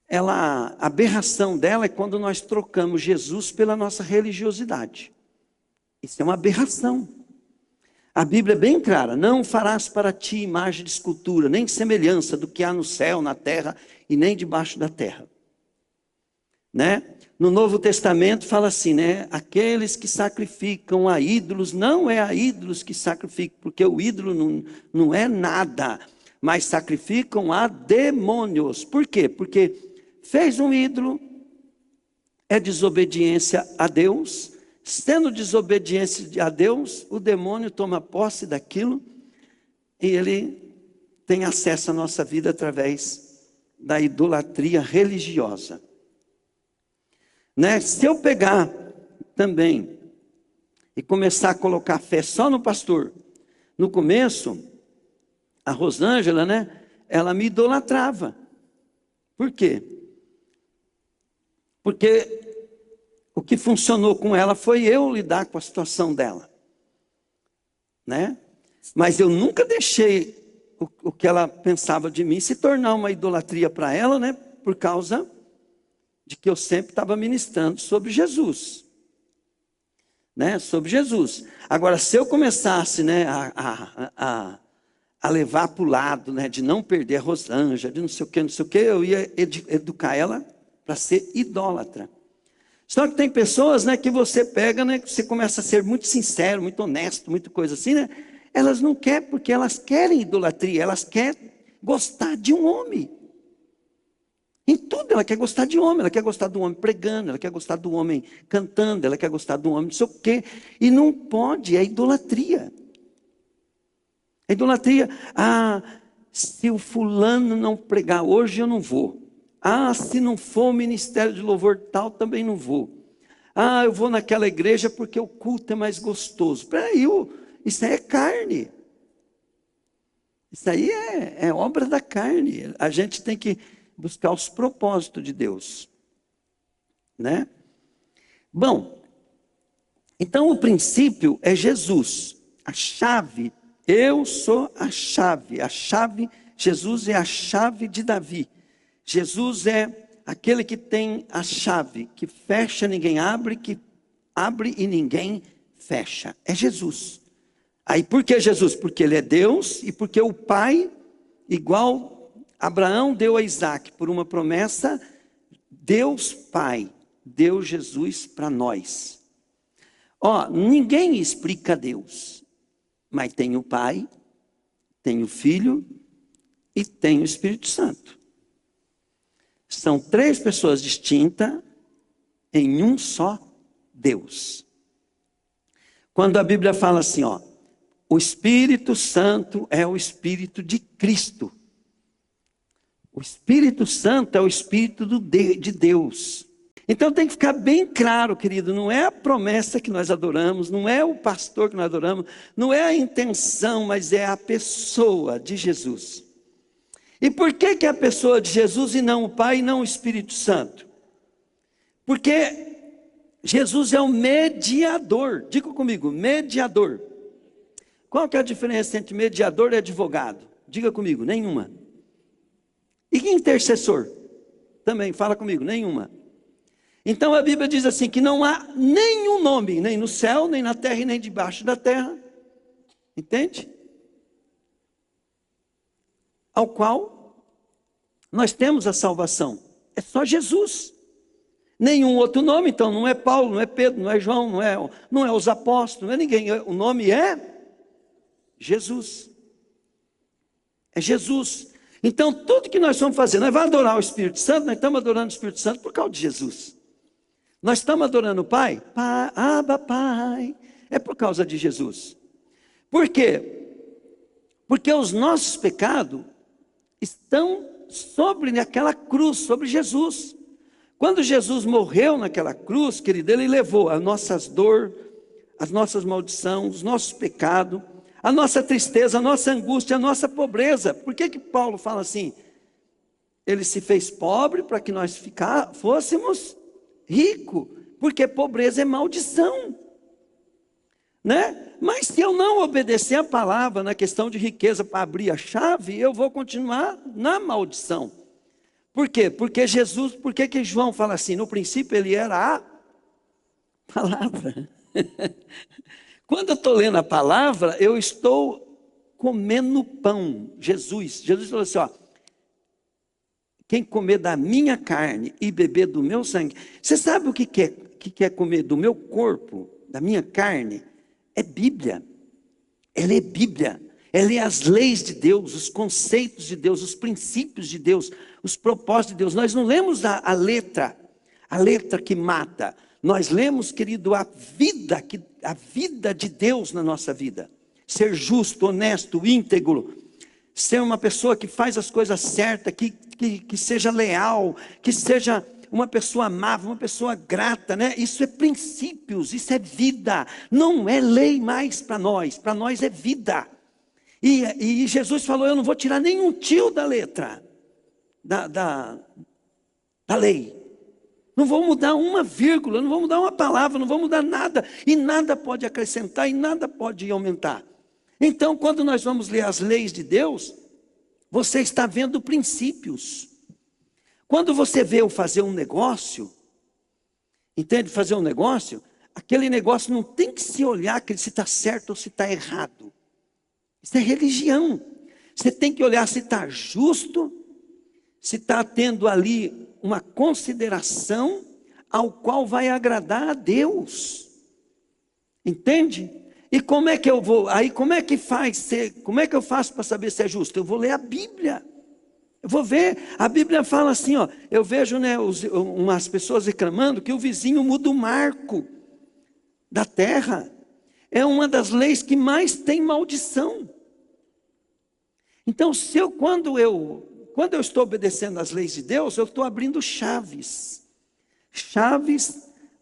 a aberração dela é quando nós trocamos Jesus pela nossa religiosidade. Isso é uma aberração. A Bíblia é bem clara, não farás para ti imagem de escultura, nem semelhança do que há no céu, na terra e nem debaixo da terra. Né? No Novo Testamento fala assim, né? Aqueles que sacrificam a ídolos, não é a ídolos que sacrificam, porque o ídolo não é nada, mas sacrificam a demônios. Por quê? Porque fez um ídolo, é desobediência a Deus. Sendo desobediência a Deus, o demônio toma posse daquilo e ele tem acesso à nossa vida através da idolatria religiosa. Né? Se eu pegar também e começar a colocar fé só no pastor, no começo, a Rosângela, né, ela me idolatrava. Por quê? Porque o que funcionou com ela foi eu lidar com a situação dela, né? Mas eu nunca deixei o que ela pensava de mim se tornar uma idolatria para ela, né? Por causa de que eu sempre estava ministrando sobre Jesus, né? Sobre Jesus. Agora, se eu começasse, né, a levar para o lado, né, de não perder a Rosângela, de não sei o que, eu ia educar ela para ser idólatra. Só que tem pessoas, né, que você pega, né, que você começa a ser muito sincero, muito honesto, muito coisa assim, né? Elas não querem, porque elas querem idolatria, elas querem gostar de um homem. Em tudo ela quer gostar de homem, ela quer gostar do homem pregando, ela quer gostar do homem cantando, ela quer gostar do homem não sei o quê. E não pode, é idolatria. É idolatria. Se o fulano não pregar hoje, eu não vou. Se não for o ministério de louvor tal, também não vou. Eu vou naquela igreja porque o culto é mais gostoso. Peraí, isso aí é carne. Isso aí é obra da carne. A gente tem que buscar os propósitos de Deus, né? Bom, então o princípio é Jesus, a chave. Eu sou a chave, Jesus é a chave de Davi. Jesus é aquele que tem a chave, que fecha, ninguém abre, que abre e ninguém fecha. É Jesus. Aí por que Jesus? Porque ele é Deus e porque o Pai, igual Abraão deu a Isaac por uma promessa, Deus Pai deu Jesus para nós. Ninguém explica Deus, mas tem o Pai, tem o Filho e tem o Espírito Santo. São 3 pessoas distintas em um só Deus. Quando a Bíblia fala assim, o Espírito Santo é o Espírito de Cristo. O Espírito Santo é o Espírito de Deus. Então tem que ficar bem claro, querido, não é a promessa que nós adoramos, não é o pastor que nós adoramos, não é a intenção, mas é a pessoa de Jesus. E por que é a pessoa de Jesus e não o Pai e não o Espírito Santo? Porque Jesus é o mediador. Diga comigo, mediador. Qual que é a diferença entre mediador e advogado? Diga comigo, nenhuma. E intercessor? Também, fala comigo, nenhuma. Então a Bíblia diz assim, que não há nenhum nome, nem no céu, nem na terra e nem debaixo da terra. Entende? Ao qual nós temos a salvação. É só Jesus. Nenhum outro nome, então não é Paulo, não é Pedro, não é João, não é os apóstolos, não é ninguém. O nome é Jesus. É Jesus. Então, tudo que nós vamos fazer, nós vamos adorar o Espírito Santo, nós estamos adorando o Espírito Santo por causa de Jesus. Nós estamos adorando o Pai? Abba, Pai. É por causa de Jesus. Por quê? Porque os nossos pecados estão sobre aquela cruz, sobre Jesus. Quando Jesus morreu naquela cruz, querido, ele levou as nossas dores, as nossas maldições, os nossos pecados, a nossa tristeza, a nossa angústia, a nossa pobreza. Por que Paulo fala assim? Ele se fez pobre para que nós fôssemos ricos, porque pobreza é maldição, né? Mas se eu não obedecer a palavra na questão de riqueza para abrir a chave, eu vou continuar na maldição. Por quê? Porque Jesus, por que João fala assim? No princípio ele era a palavra. Quando eu estou lendo a palavra, eu estou comendo pão. Jesus falou assim, quem comer da minha carne e beber do meu sangue. Você sabe o que é comer do meu corpo, da minha carne? É Bíblia. Ela é Bíblia. Ela é as leis de Deus, os conceitos de Deus, os princípios de Deus, os propósitos de Deus. Nós não lemos a letra que mata. Nós lemos, querido, a vida de Deus na nossa vida. Ser justo, honesto, íntegro. Ser uma pessoa que faz as coisas certas, que seja leal, que seja uma pessoa amável, uma pessoa grata, né? Isso é princípios, isso é vida. Não é lei mais para nós é vida. E Jesus falou, eu não vou tirar nenhum tio da letra, da lei. Não vou mudar uma vírgula, não vou mudar uma palavra, não vou mudar nada. E nada pode acrescentar e nada pode aumentar. Então, quando nós vamos ler as leis de Deus, você está vendo princípios. Quando você vê eu fazer um negócio, entende? Fazer um negócio, aquele negócio não tem que se olhar se está certo ou se está errado. Isso é religião. Você tem que olhar se está justo, se está tendo ali uma consideração ao qual vai agradar a Deus. Entende? E como é que eu vou? Aí como é que eu faço para saber se é justo? Eu vou ler a Bíblia. Eu vou ver, a Bíblia fala assim, ó, eu vejo, né, umas pessoas reclamando que o vizinho muda o marco da terra. É uma das leis que mais tem maldição. Então, quando eu estou obedecendo às leis de Deus, eu estou abrindo chaves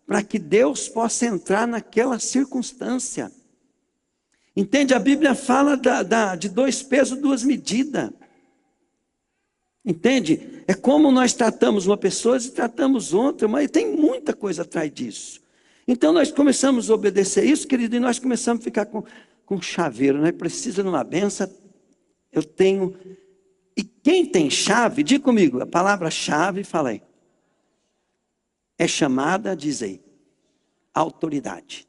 para que Deus possa entrar naquela circunstância. Entende? A Bíblia fala de 2 pesos, 2 medidas. Entende? É como nós tratamos uma pessoa e tratamos outra, mas tem muita coisa atrás disso. Então nós começamos a obedecer isso, querido, e nós começamos a ficar com chaveiro, né? Precisa de uma benção, eu tenho. E quem tem chave, diga comigo, a palavra chave, fala aí. É chamada, diz aí, autoridade.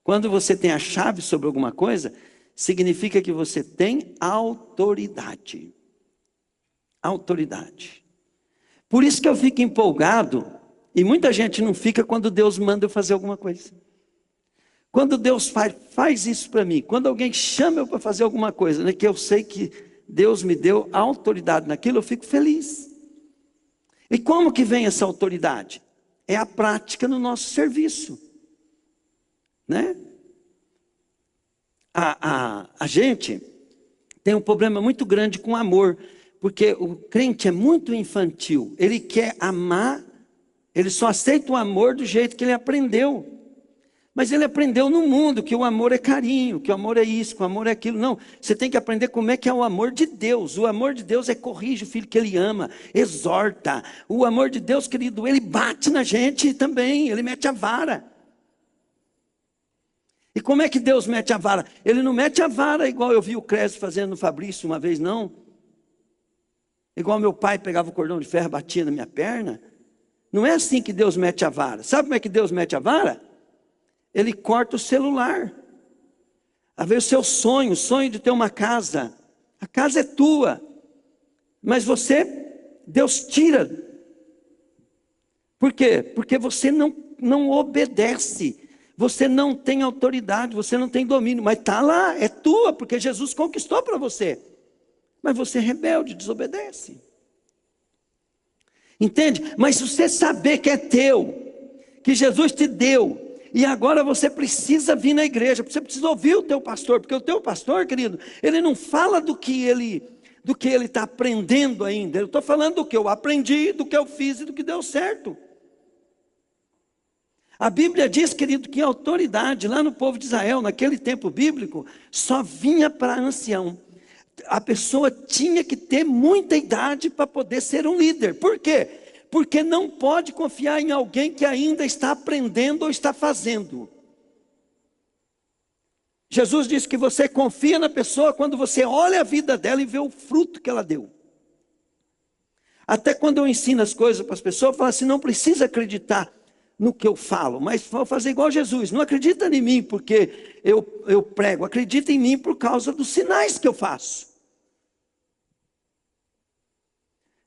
Quando você tem a chave sobre alguma coisa, significa que você tem autoridade. Autoridade. Por isso que eu fico empolgado, e muita gente não fica quando Deus manda eu fazer alguma coisa. Quando Deus faz isso para mim, quando alguém chama eu para fazer alguma coisa, né, que eu sei que Deus me deu autoridade naquilo, eu fico feliz. E como que vem essa autoridade? É a prática no nosso serviço. Né? A gente tem um problema muito grande com amor, porque o crente é muito infantil, ele quer amar, ele só aceita o amor do jeito que ele aprendeu. Mas ele aprendeu no mundo que o amor é carinho, que o amor é isso, que o amor é aquilo. Não, você tem que aprender como é que é o amor de Deus. O amor de Deus corrige o filho que ele ama, exorta. O amor de Deus, querido, ele bate na gente também, ele mete a vara. E como é que Deus mete a vara? Ele não mete a vara igual eu vi o Crespo fazendo no Fabrício uma vez, não. Igual meu pai pegava o cordão de ferro e batia na minha perna. Não é assim que Deus mete a vara. Sabe como é que Deus mete a vara? Ele corta o celular. Às vezes o seu sonho, o sonho de ter uma casa. A casa é tua. Mas Deus tira. Por quê? Porque você não obedece. Você não tem autoridade, você não tem domínio. Mas está lá, é tua, porque Jesus conquistou para você. Mas você é rebelde, desobedece. Entende? Mas se você saber que é teu, que Jesus te deu, e agora você precisa vir na igreja, você precisa ouvir o teu pastor, porque o teu pastor, querido, ele não fala do que ele está aprendendo ainda. Eu estou falando do que eu aprendi, do que eu fiz e do que deu certo. A Bíblia diz, querido, que a autoridade lá no povo de Israel, naquele tempo bíblico, só vinha para ancião. A pessoa tinha que ter muita idade para poder ser um líder. Por quê? Porque não pode confiar em alguém que ainda está aprendendo ou está fazendo. Jesus disse que você confia na pessoa quando você olha a vida dela e vê o fruto que ela deu. Até quando eu ensino as coisas para as pessoas, eu falo assim, não precisa acreditar no que eu falo, mas vou fazer igual Jesus. Não acredita em mim porque eu prego, acredita em mim por causa dos sinais que eu faço.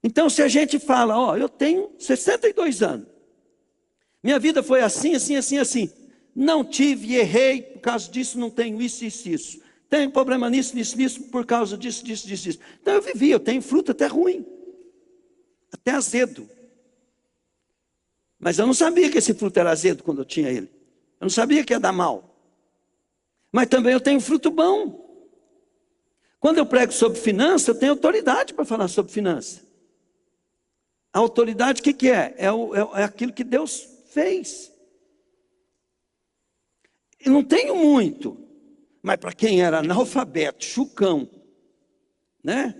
Então, se a gente fala, ó, eu tenho 62 anos, minha vida foi assim, assim, assim, assim, não tive, errei, por causa disso não tenho isso, isso, isso, tenho problema nisso, nisso, nisso, por causa disso, disso, disso, disso. Então eu vivi, eu tenho fruto até ruim, até azedo, mas eu não sabia que esse fruto era azedo quando eu tinha ele, eu não sabia que ia dar mal, mas também eu tenho fruto bom. Quando eu prego sobre finanças, eu tenho autoridade para falar sobre finanças. A autoridade, o que é? É aquilo que Deus fez. Eu não tenho muito, mas para quem era analfabeto, chucão, né?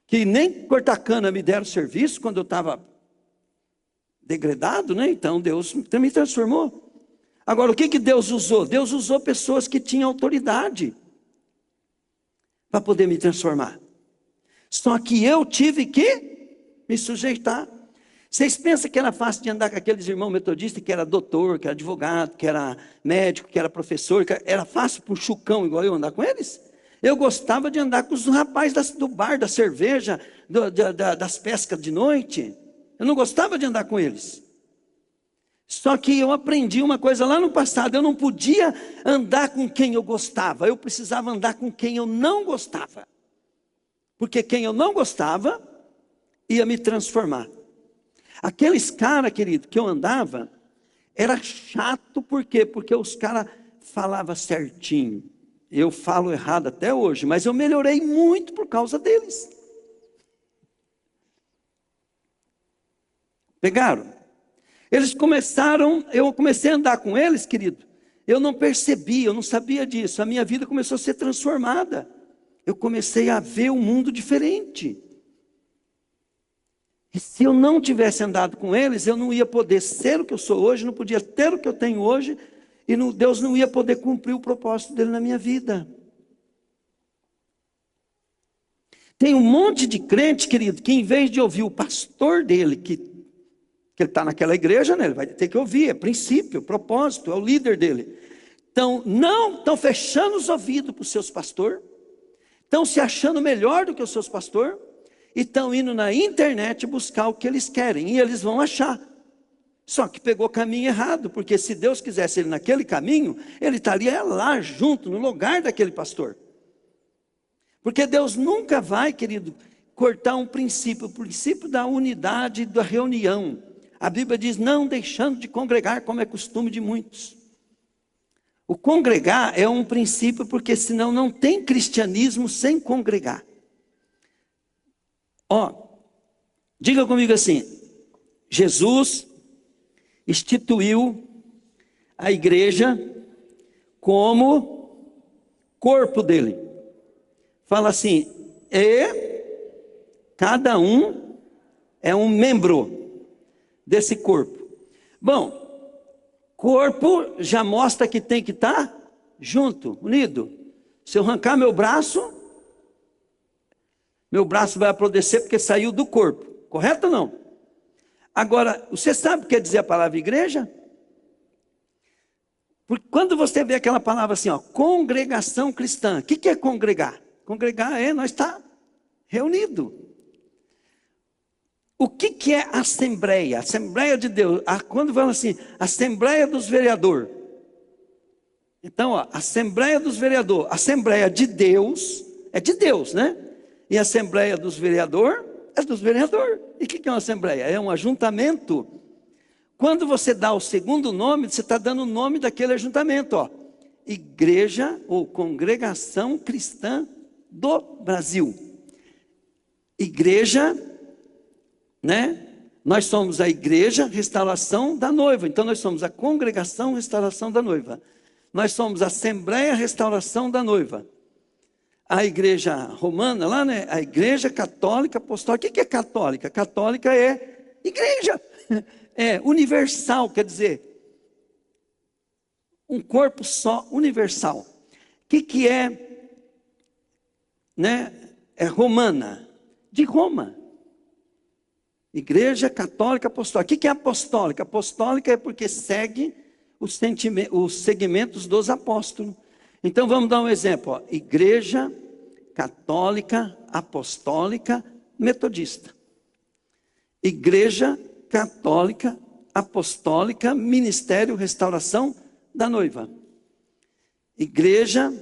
Que nem cortar cana me deram serviço quando eu estava degradado, né? Então Deus me transformou. Agora, o que Deus usou? Deus usou pessoas que tinham autoridade para poder me transformar. Só que eu tive que me sujeitar. Vocês pensam que era fácil de andar com aqueles irmãos metodistas que era doutor, que era advogado, que era médico, que era professor, era fácil para um chucão igual eu andar com eles? Eu gostava de andar com os rapazes do bar, da cerveja, das pescas de noite. Eu não gostava de andar com eles. Só que eu aprendi uma coisa lá no passado: eu não podia andar com quem eu gostava, eu precisava andar com quem eu não gostava. Porque quem eu não gostava ia me transformar. Aqueles caras, querido, que eu andava, era chato. Por quê? Porque os caras falavam certinho. Eu falo errado até hoje, mas eu melhorei muito por causa deles. Pegaram? Eles começaram, eu comecei a andar com eles, querido. Eu não percebi, eu não sabia disso. A minha vida começou a ser transformada. Eu comecei a ver o mundo diferente. E se eu não tivesse andado com eles, eu não ia poder ser o que eu sou hoje, não podia ter o que eu tenho hoje, e Deus não ia poder cumprir o propósito dele na minha vida. Tem um monte de crente, querido, que em vez de ouvir o pastor dele, que ele está naquela igreja, né, ele vai ter que ouvir, é princípio, propósito, é o líder dele. Então, não estão fechando os ouvidos para os seus pastores, estão se achando melhor do que os seus pastores, e estão indo na internet buscar o que eles querem, e eles vão achar. Só que pegou o caminho errado, porque se Deus quisesse ele naquele caminho, ele estaria lá junto, no lugar daquele pastor. Porque Deus nunca vai, querido, cortar um princípio, o princípio da unidade, da reunião. A Bíblia diz: não deixando de congregar, como é costume de muitos. O congregar é um princípio, porque senão não tem cristianismo sem congregar. Diga comigo assim: Jesus instituiu a igreja como corpo dele. Fala assim: e cada um é um membro desse corpo. Bom, corpo já mostra que tem que estar junto, unido. Se eu arrancar meu braço vai apodrecer porque saiu do corpo. Correto ou não? Agora, você sabe o que quer dizer a palavra igreja? Porque quando você vê aquela palavra assim, congregação cristã, o que é congregar? Congregar é nós estar reunido. O que é assembleia? Assembleia de Deus. Quando fala assim, assembleia dos vereadores. Então, assembleia dos vereadores. Assembleia de Deus, é de Deus, né? E assembleia dos vereadores, é dos vereadores. E o que é uma assembleia? É um ajuntamento. Quando você dá o segundo nome, você está dando o nome daquele ajuntamento. Igreja ou Congregação Cristã do Brasil. Igreja, né? Nós somos a Igreja Restauração da Noiva. Então nós somos a Congregação Restauração da Noiva. Nós somos a Assembleia Restauração da Noiva. A igreja romana lá, né? A Igreja Católica Apostólica. O que é católica? Católica é igreja. É universal, quer dizer, um corpo só, universal. O que é, né? É romana, de Roma. Igreja Católica Apostólica. O que é apostólica? Apostólica é porque segue os segmentos dos apóstolos. Então vamos dar um exemplo. Igreja Católica Apostólica Metodista. Igreja Católica Apostólica Ministério Restauração da Noiva. Igreja,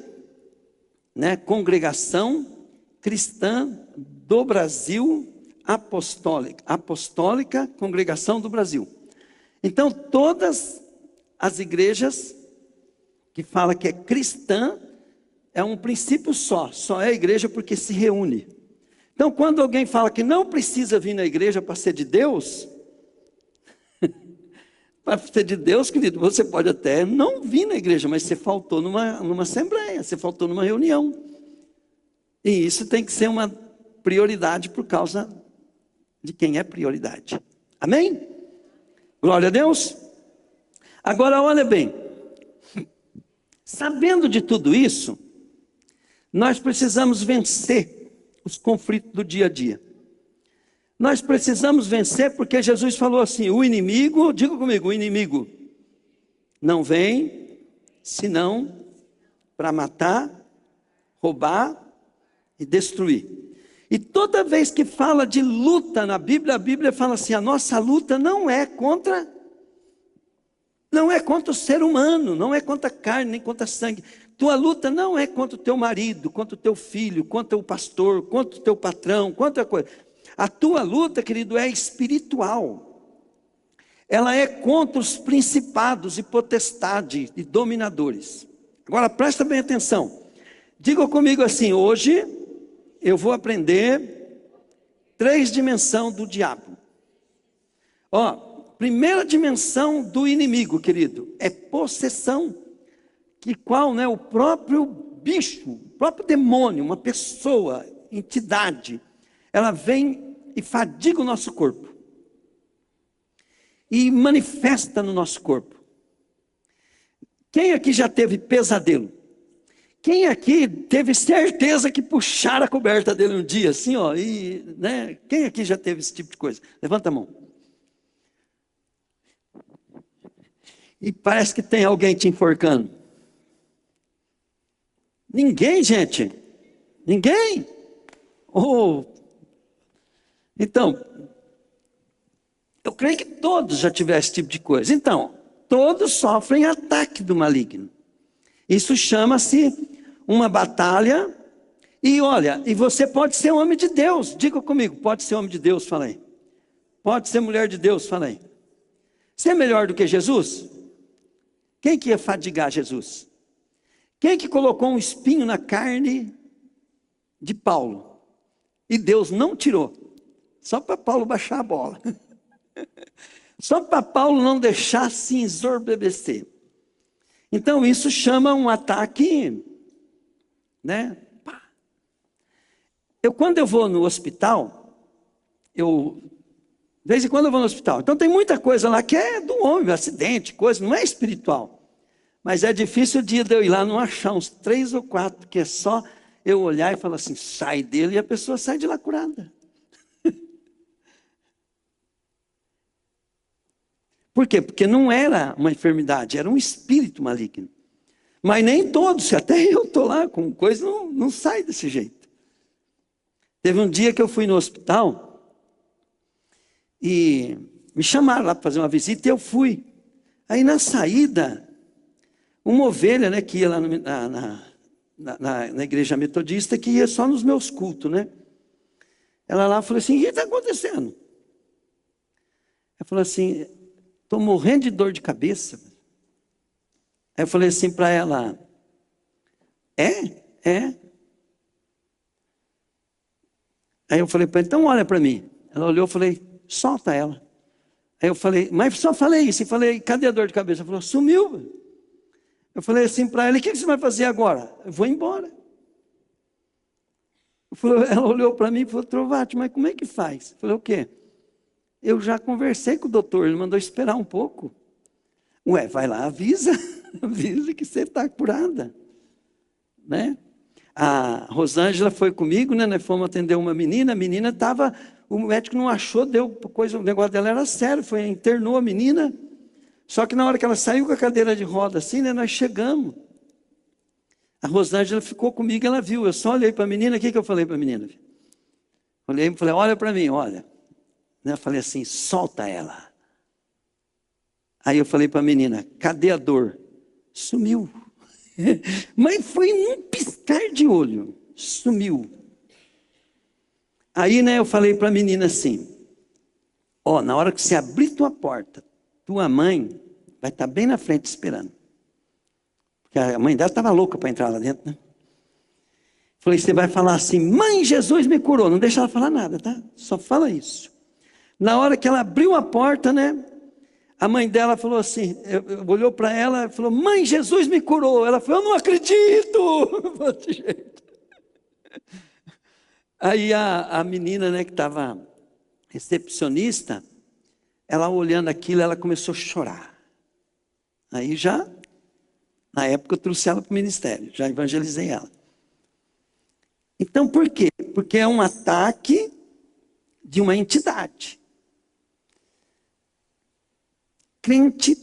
né, Congregação Cristã do Brasil Apostólica Congregação do Brasil. Então todas as igrejas que fala que é cristã, é um princípio só é igreja porque se reúne. Então quando alguém fala que não precisa vir na igreja para ser de Deus, para ser de Deus, querido, você pode até não vir na igreja, mas você faltou numa assembleia, você faltou numa reunião. E isso tem que ser uma prioridade por causa de quem é prioridade. Amém? Glória a Deus. Agora olha bem, sabendo de tudo isso, nós precisamos vencer os conflitos do dia a dia. Nós precisamos vencer porque Jesus falou assim: o inimigo, diga comigo, o inimigo não vem senão para matar, roubar e destruir. E toda vez que fala de luta na Bíblia, a Bíblia fala assim: a nossa luta não é contra o ser humano, não é contra a carne, nem contra sangue. Tua luta não é contra o teu marido, contra o teu filho, contra o pastor, contra o teu patrão, contra a coisa. A tua luta, querido, é espiritual. Ela é contra os principados e potestades e dominadores. Agora presta bem atenção. Diga comigo assim: hoje eu vou aprender 3 dimensões do diabo. Ó, primeira dimensão do inimigo, querido, é possessão. Que qual, né, o próprio bicho, o próprio demônio, uma pessoa, entidade, ela vem e fadiga o nosso corpo. E manifesta no nosso corpo. Quem aqui já teve pesadelo? Quem aqui teve certeza que puxaram a coberta dele um dia, assim, ó, e, né? Quem aqui já teve esse tipo de coisa? Levanta a mão. E parece que tem alguém te enforcando. Ninguém, gente. Ninguém. Oh. Então, eu creio que todos já tiveram esse tipo de coisa. Então, todos sofrem ataque do maligno. Isso chama-se uma batalha. E olha, e você pode ser homem de Deus. Diga comigo, pode ser homem de Deus, fala aí. Pode ser mulher de Deus, fala aí. Você é melhor do que Jesus? Quem que ia fadigar Jesus? Quem que colocou um espinho na carne de Paulo? E Deus não tirou. Só para Paulo baixar a bola. Só para Paulo não deixar se ensorbebecer. Então isso chama um ataque, né? Quando eu vou no hospital, de vez em quando eu vou no hospital. Então tem muita coisa lá que é do homem, acidente, coisa, não é espiritual. Mas é difícil o dia de eu ir lá não achar uns 3 ou 4, que é só eu olhar e falar assim, sai dele, e a pessoa sai de lá curada. Por quê? Porque não era uma enfermidade, era um espírito maligno. Mas nem todos, até eu estou lá com coisa, não sai desse jeito. Teve um dia que eu fui no hospital e me chamaram lá para fazer uma visita e eu fui. Aí na saída, uma ovelha, né, que ia lá na igreja metodista, que ia só nos meus cultos, né? Ela lá falou assim, o que está acontecendo? Ela falou assim, estou morrendo de dor de cabeça. Aí eu falei assim para ela, é. Aí eu falei para ela, então olha para mim. Ela olhou, eu falei, solta ela. Aí eu falei, mas só falei isso, e falei, cadê a dor de cabeça? Ela falou, sumiu. Eu falei assim para ela, o que você vai fazer agora? Eu vou embora. Ela olhou para mim e falou, Trovati, mas como é que faz? Eu falei, o quê? Eu já conversei com o doutor, ele mandou esperar um pouco. Ué, vai lá, avisa que você está curada. Né? A Rosângela foi comigo, né? Nós fomos atender uma menina, a menina estava, o médico não achou, deu coisa, o negócio dela era sério, internou a menina. Só que na hora que ela saiu com a cadeira de roda assim, né, nós chegamos. A Rosângela ficou comigo, ela viu. Eu só olhei para a menina, o que eu falei para a menina? Olhei e falei, olha para mim, olha. Eu falei assim, solta ela. Aí eu falei para a menina, cadê a dor? Sumiu. Mas foi num piscar de olho, sumiu. Aí, né, eu falei para a menina assim, ó, na hora que você abrir tua porta, tua mãe vai estar bem na frente esperando. Porque a mãe dela estava louca para entrar lá dentro, né? Falei, você vai falar assim, mãe, Jesus me curou. Não deixa ela falar nada, tá? Só fala isso. Na hora que ela abriu a porta, né? A mãe dela falou assim, olhou para ela e falou, mãe, Jesus me curou. Ela falou, eu não acredito. Aí a menina, né, que estava recepcionista, ela olhando aquilo, ela começou a chorar. Aí já, na época eu trouxe ela para o ministério, já evangelizei ela. Então por quê? Porque é um ataque de uma entidade. Crente,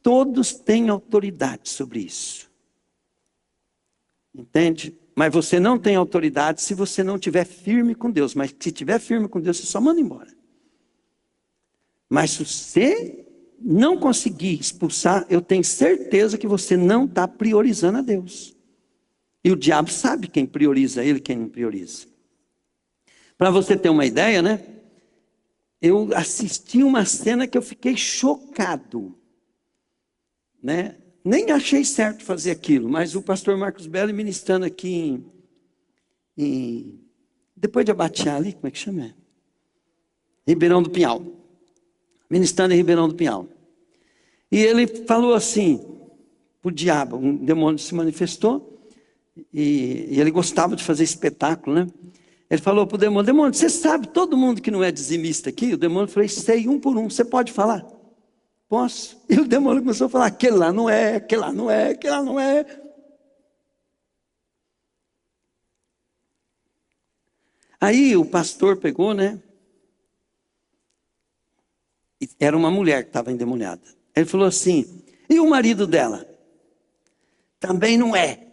todos têm autoridade sobre isso. Entende? Mas você não tem autoridade se você não estiver firme com Deus. Mas se estiver firme com Deus, você só manda embora. Mas se você não conseguir expulsar, eu tenho certeza que você não está priorizando a Deus. E o diabo sabe quem prioriza ele e quem não prioriza. Para você ter uma ideia, né? Eu assisti uma cena que eu fiquei chocado, né? Nem achei certo fazer aquilo, mas o pastor Marcos Belli ministrando aqui depois de Abatiá ali, como é que chama? Ribeirão do Pinhal. Ministrando em Ribeirão do Pinhal. E ele falou assim, o diabo, um demônio se manifestou, e ele gostava de fazer espetáculo, né? Ele falou para o demônio, demônio, você sabe todo mundo que não é dizimista aqui? O demônio falou, sei, um por um, você pode falar? Posso? E o demônio começou a falar, aquele lá não é, aquele lá não é, aquele lá não é. Aí o pastor pegou, né? E era uma mulher que estava endemoniada. Ele falou assim, e o marido dela? Também não é.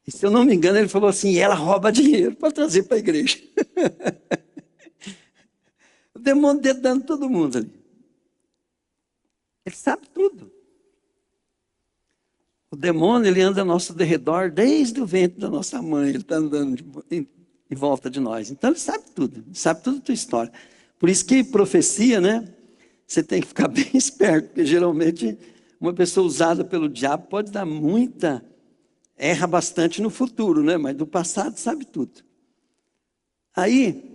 E se eu não me engano, ele falou assim, ela rouba dinheiro para trazer para a igreja. O demônio dedando todo mundo ali. Ele sabe tudo. O demônio, ele anda ao nosso derredor desde o ventre da nossa mãe. Ele está andando em volta de nós. Então ele sabe tudo da tua história. Por isso que profecia, né? Você tem que ficar bem esperto, porque geralmente uma pessoa usada pelo diabo pode dar erra bastante no futuro, né? Mas do passado sabe tudo. Aí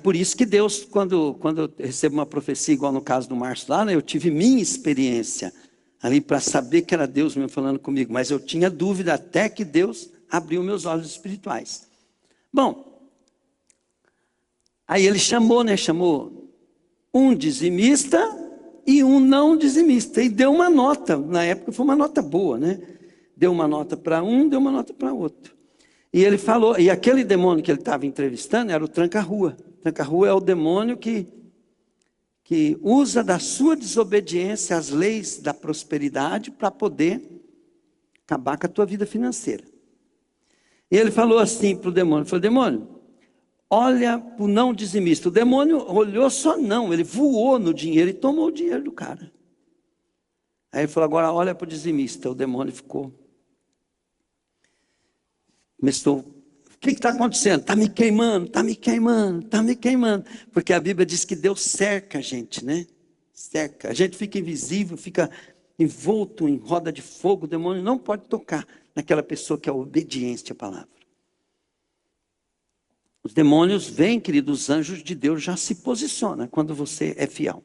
por isso que Deus, quando eu recebo uma profecia, igual no caso do Márcio lá, né? Eu tive minha experiência ali para saber que era Deus mesmo falando comigo, mas eu tinha dúvida até que Deus abriu meus olhos espirituais. Bom, aí ele chamou um dizimista e um não dizimista, e deu uma nota, na época foi uma nota boa, né? Deu uma nota para um, deu uma nota para outro. E ele falou, e aquele demônio que ele estava entrevistando era o tranca-rua. Tranca-rua é o demônio que usa da sua desobediência às leis da prosperidade para poder acabar com a tua vida financeira. E ele falou assim para o demônio, falou, demônio, olha para o não dizimista. O demônio olhou só não, ele voou no dinheiro e tomou o dinheiro do cara. Aí ele falou, agora olha para o dizimista. O demônio começou, o que está acontecendo? Está me queimando, está me queimando, está me queimando. Porque a Bíblia diz que Deus cerca a gente, né? Cerca. A gente fica invisível, fica envolto em roda de fogo. O demônio não pode tocar naquela pessoa que é obediente à palavra. Os demônios vêm, queridos, os anjos de Deus já se posicionam quando você é fiel.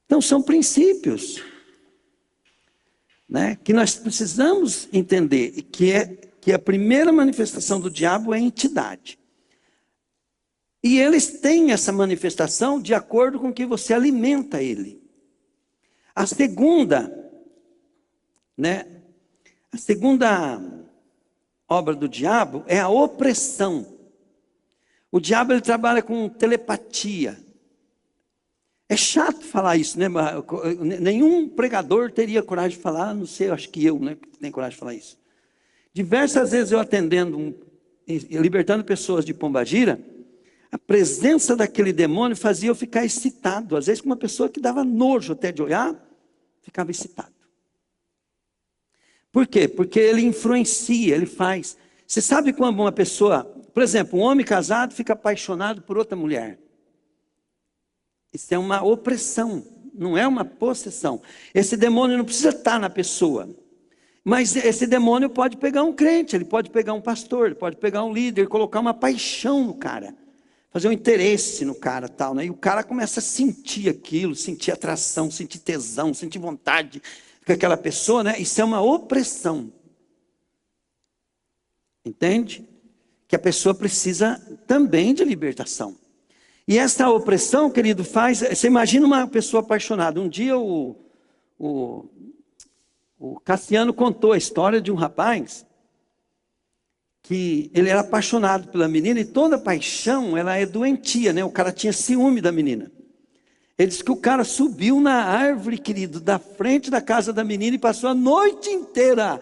Então são princípios, né, que nós precisamos entender, que a primeira manifestação do diabo é a entidade. E eles têm essa manifestação de acordo com que você alimenta ele. A segunda obra do diabo é a opressão. O diabo ele trabalha com telepatia. É chato falar isso, né? Nenhum pregador teria coragem de falar, a não ser, acho que eu, né, que tenho coragem de falar isso. Diversas vezes eu atendendo, libertando pessoas de Pombagira, a presença daquele demônio fazia eu ficar excitado. Às vezes com uma pessoa que dava nojo até de olhar, ficava excitado. Por quê? Porque ele influencia, ele faz. Você sabe quando uma pessoa, por exemplo, um homem casado fica apaixonado por outra mulher. Isso é uma opressão, não é uma possessão. Esse demônio não precisa estar na pessoa. Mas esse demônio pode pegar um crente, ele pode pegar um pastor, ele pode pegar um líder, colocar uma paixão no cara, fazer um interesse no cara, tal, né? E o cara começa a sentir aquilo, sentir atração, sentir tesão, sentir vontade com aquela pessoa, né? Isso é uma opressão. Entende? Que a pessoa precisa também de libertação. E essa opressão, querido, faz... Você imagina uma pessoa apaixonada. Um dia o Cassiano contou a história de um rapaz que ele era apaixonado pela menina e toda paixão, ela é doentia, né? O cara tinha ciúme da menina. Ele disse que o cara subiu na árvore, querido, da frente da casa da menina e passou a noite inteira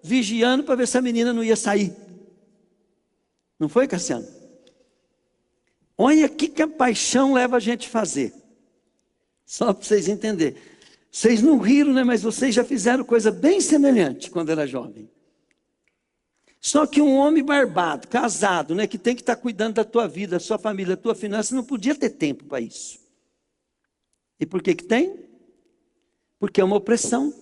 vigiando para ver se a menina não ia sair. Não foi, Cassiano? Olha o que a paixão leva a gente a fazer. Só para vocês entenderem. Vocês não riram, né? Mas vocês já fizeram coisa bem semelhante quando era jovem. Só que um homem barbado, casado, né? Que tem que estar cuidando da tua vida, da sua família, da tua finança, não podia ter tempo para isso. E por que tem? Porque é uma opressão.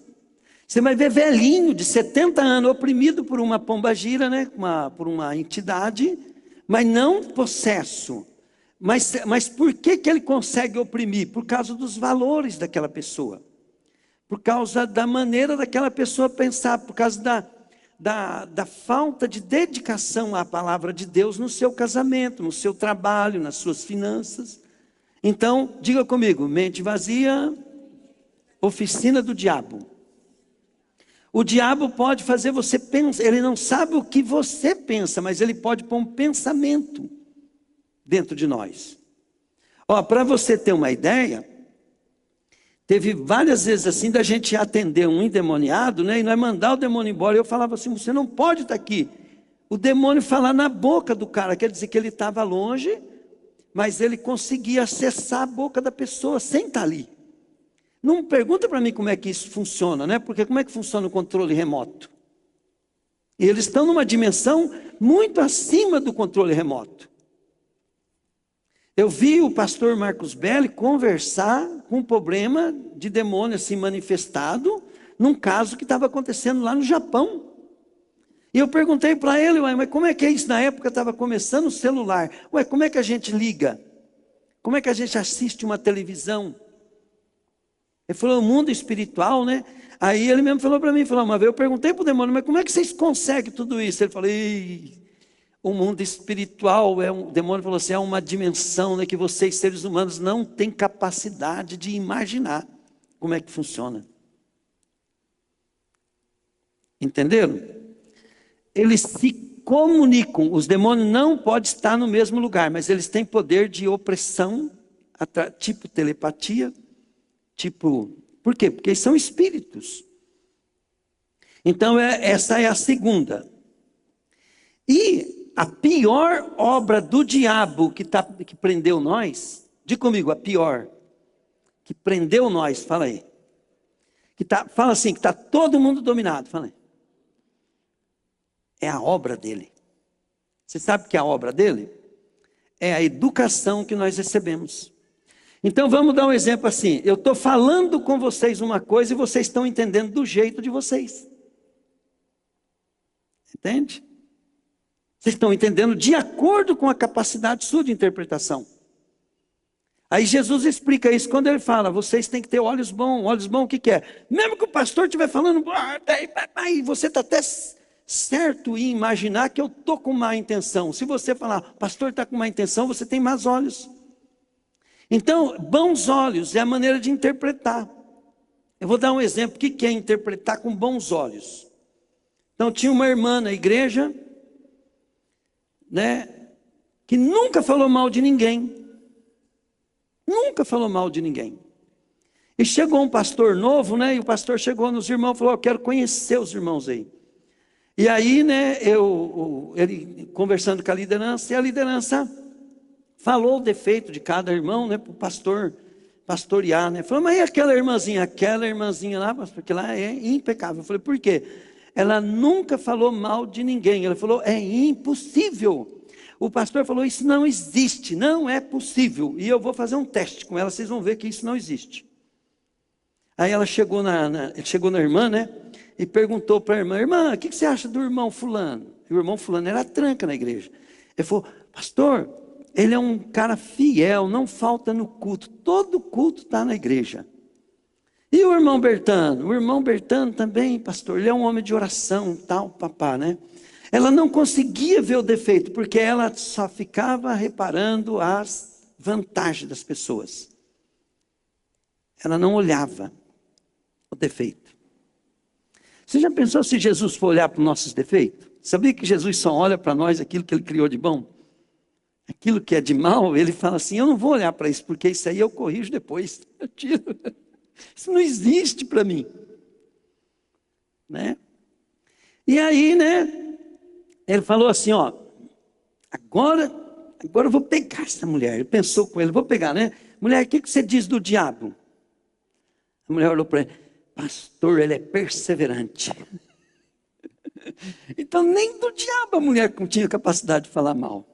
Você vai ver velhinho de 70 anos oprimido por uma pombagira, né? Por uma entidade, mas não possesso. Mas por que ele consegue oprimir? Por causa dos valores daquela pessoa. Por causa da maneira daquela pessoa pensar, por causa da falta de dedicação à palavra de Deus no seu casamento, no seu trabalho, nas suas finanças. Então, diga comigo, mente vazia, oficina do diabo. O diabo pode fazer você pensar, ele não sabe o que você pensa, mas ele pode pôr um pensamento dentro de nós. Ó, para você ter uma ideia, teve várias vezes assim da gente atender um endemoniado, né? E nós mandar o demônio embora. Eu falava assim, você não pode estar aqui. O demônio falar na boca do cara, quer dizer que ele estava longe, mas ele conseguia acessar a boca da pessoa sem estar ali. Não pergunta para mim como é que isso funciona, né? Porque como é que funciona o controle remoto? E eles estão numa dimensão muito acima do controle remoto. Eu vi o pastor Marcos Belli conversar com um problema de demônio assim manifestado, num caso que estava acontecendo lá no Japão. E eu perguntei para ele, mas como é que é isso? Na época estava começando o celular. Como é que a gente liga? Como é que a gente assiste uma televisão? Ele falou, o mundo espiritual, né? Aí ele mesmo falou para mim, uma vez eu perguntei para o demônio, mas como é que vocês conseguem tudo isso? Ele falou, o mundo espiritual, o demônio falou assim, é uma dimensão, né, que vocês seres humanos não têm capacidade de imaginar como é que funciona. Entenderam? Eles se comunicam, os demônios não podem estar no mesmo lugar, mas eles têm poder de opressão, tipo telepatia, por quê? Porque eles são espíritos. Então essa é a segunda. E a pior obra do diabo que prendeu nós, diga comigo, a pior, que prendeu nós, fala aí. Fala assim, que está todo mundo dominado, fala aí. É a obra dele. Você sabe o que é a obra dele? É a educação que nós recebemos. Então vamos dar um exemplo assim, eu estou falando com vocês uma coisa e vocês estão entendendo do jeito de vocês. Entende? Vocês estão entendendo de acordo com a capacidade sua de interpretação. Aí Jesus explica isso quando ele fala, vocês têm que ter olhos bons o que é? Mesmo que o pastor estiver falando, você está até certo em imaginar que eu estou com má intenção. Se você falar, pastor está com má intenção, você tem más olhos. Então, bons olhos é a maneira de interpretar. Eu vou dar um exemplo, o que é interpretar com bons olhos? Então, tinha uma irmã na igreja, né, que nunca falou mal de ninguém. Nunca falou mal de ninguém. E chegou um pastor novo, né, e o pastor chegou nos irmãos e falou, eu quero conhecer os irmãos aí. E aí, né, ele conversando com a liderança, e a liderança falou o defeito de cada irmão, né, para o pastor pastorear, né. Falou, mas e aquela irmãzinha lá, pastor, que lá é impecável. Eu falei, por quê? Ela nunca falou mal de ninguém. Ela falou, é impossível. O pastor falou, isso não existe, não é possível. E eu vou fazer um teste com ela, vocês vão ver que isso não existe. Aí ela chegou na irmã, né? E perguntou para a irmã, o que você acha do irmão fulano? E o irmão fulano era tranca na igreja. Ele falou, pastor, ele é um cara fiel, não falta no culto. Todo culto está na igreja. E o irmão Bertano? O irmão Bertano também, pastor, ele é um homem de oração, tal, papá, né? Ela não conseguia ver o defeito, porque ela só ficava reparando as vantagens das pessoas. Ela não olhava o defeito. Você já pensou se Jesus for olhar para os nossos defeitos? Sabia que Jesus só olha para nós aquilo que ele criou de bom? Aquilo que é de mal, ele fala assim, eu não vou olhar para isso, porque isso aí eu corrijo depois. Eu tiro. Isso não existe para mim. Né? E aí, né, ele falou assim, ó, agora eu vou pegar essa mulher. Ele pensou com ele, vou pegar, né? Mulher, o que você diz do diabo? A mulher olhou para ele, pastor, ele é perseverante. Então nem do diabo a mulher tinha capacidade de falar mal.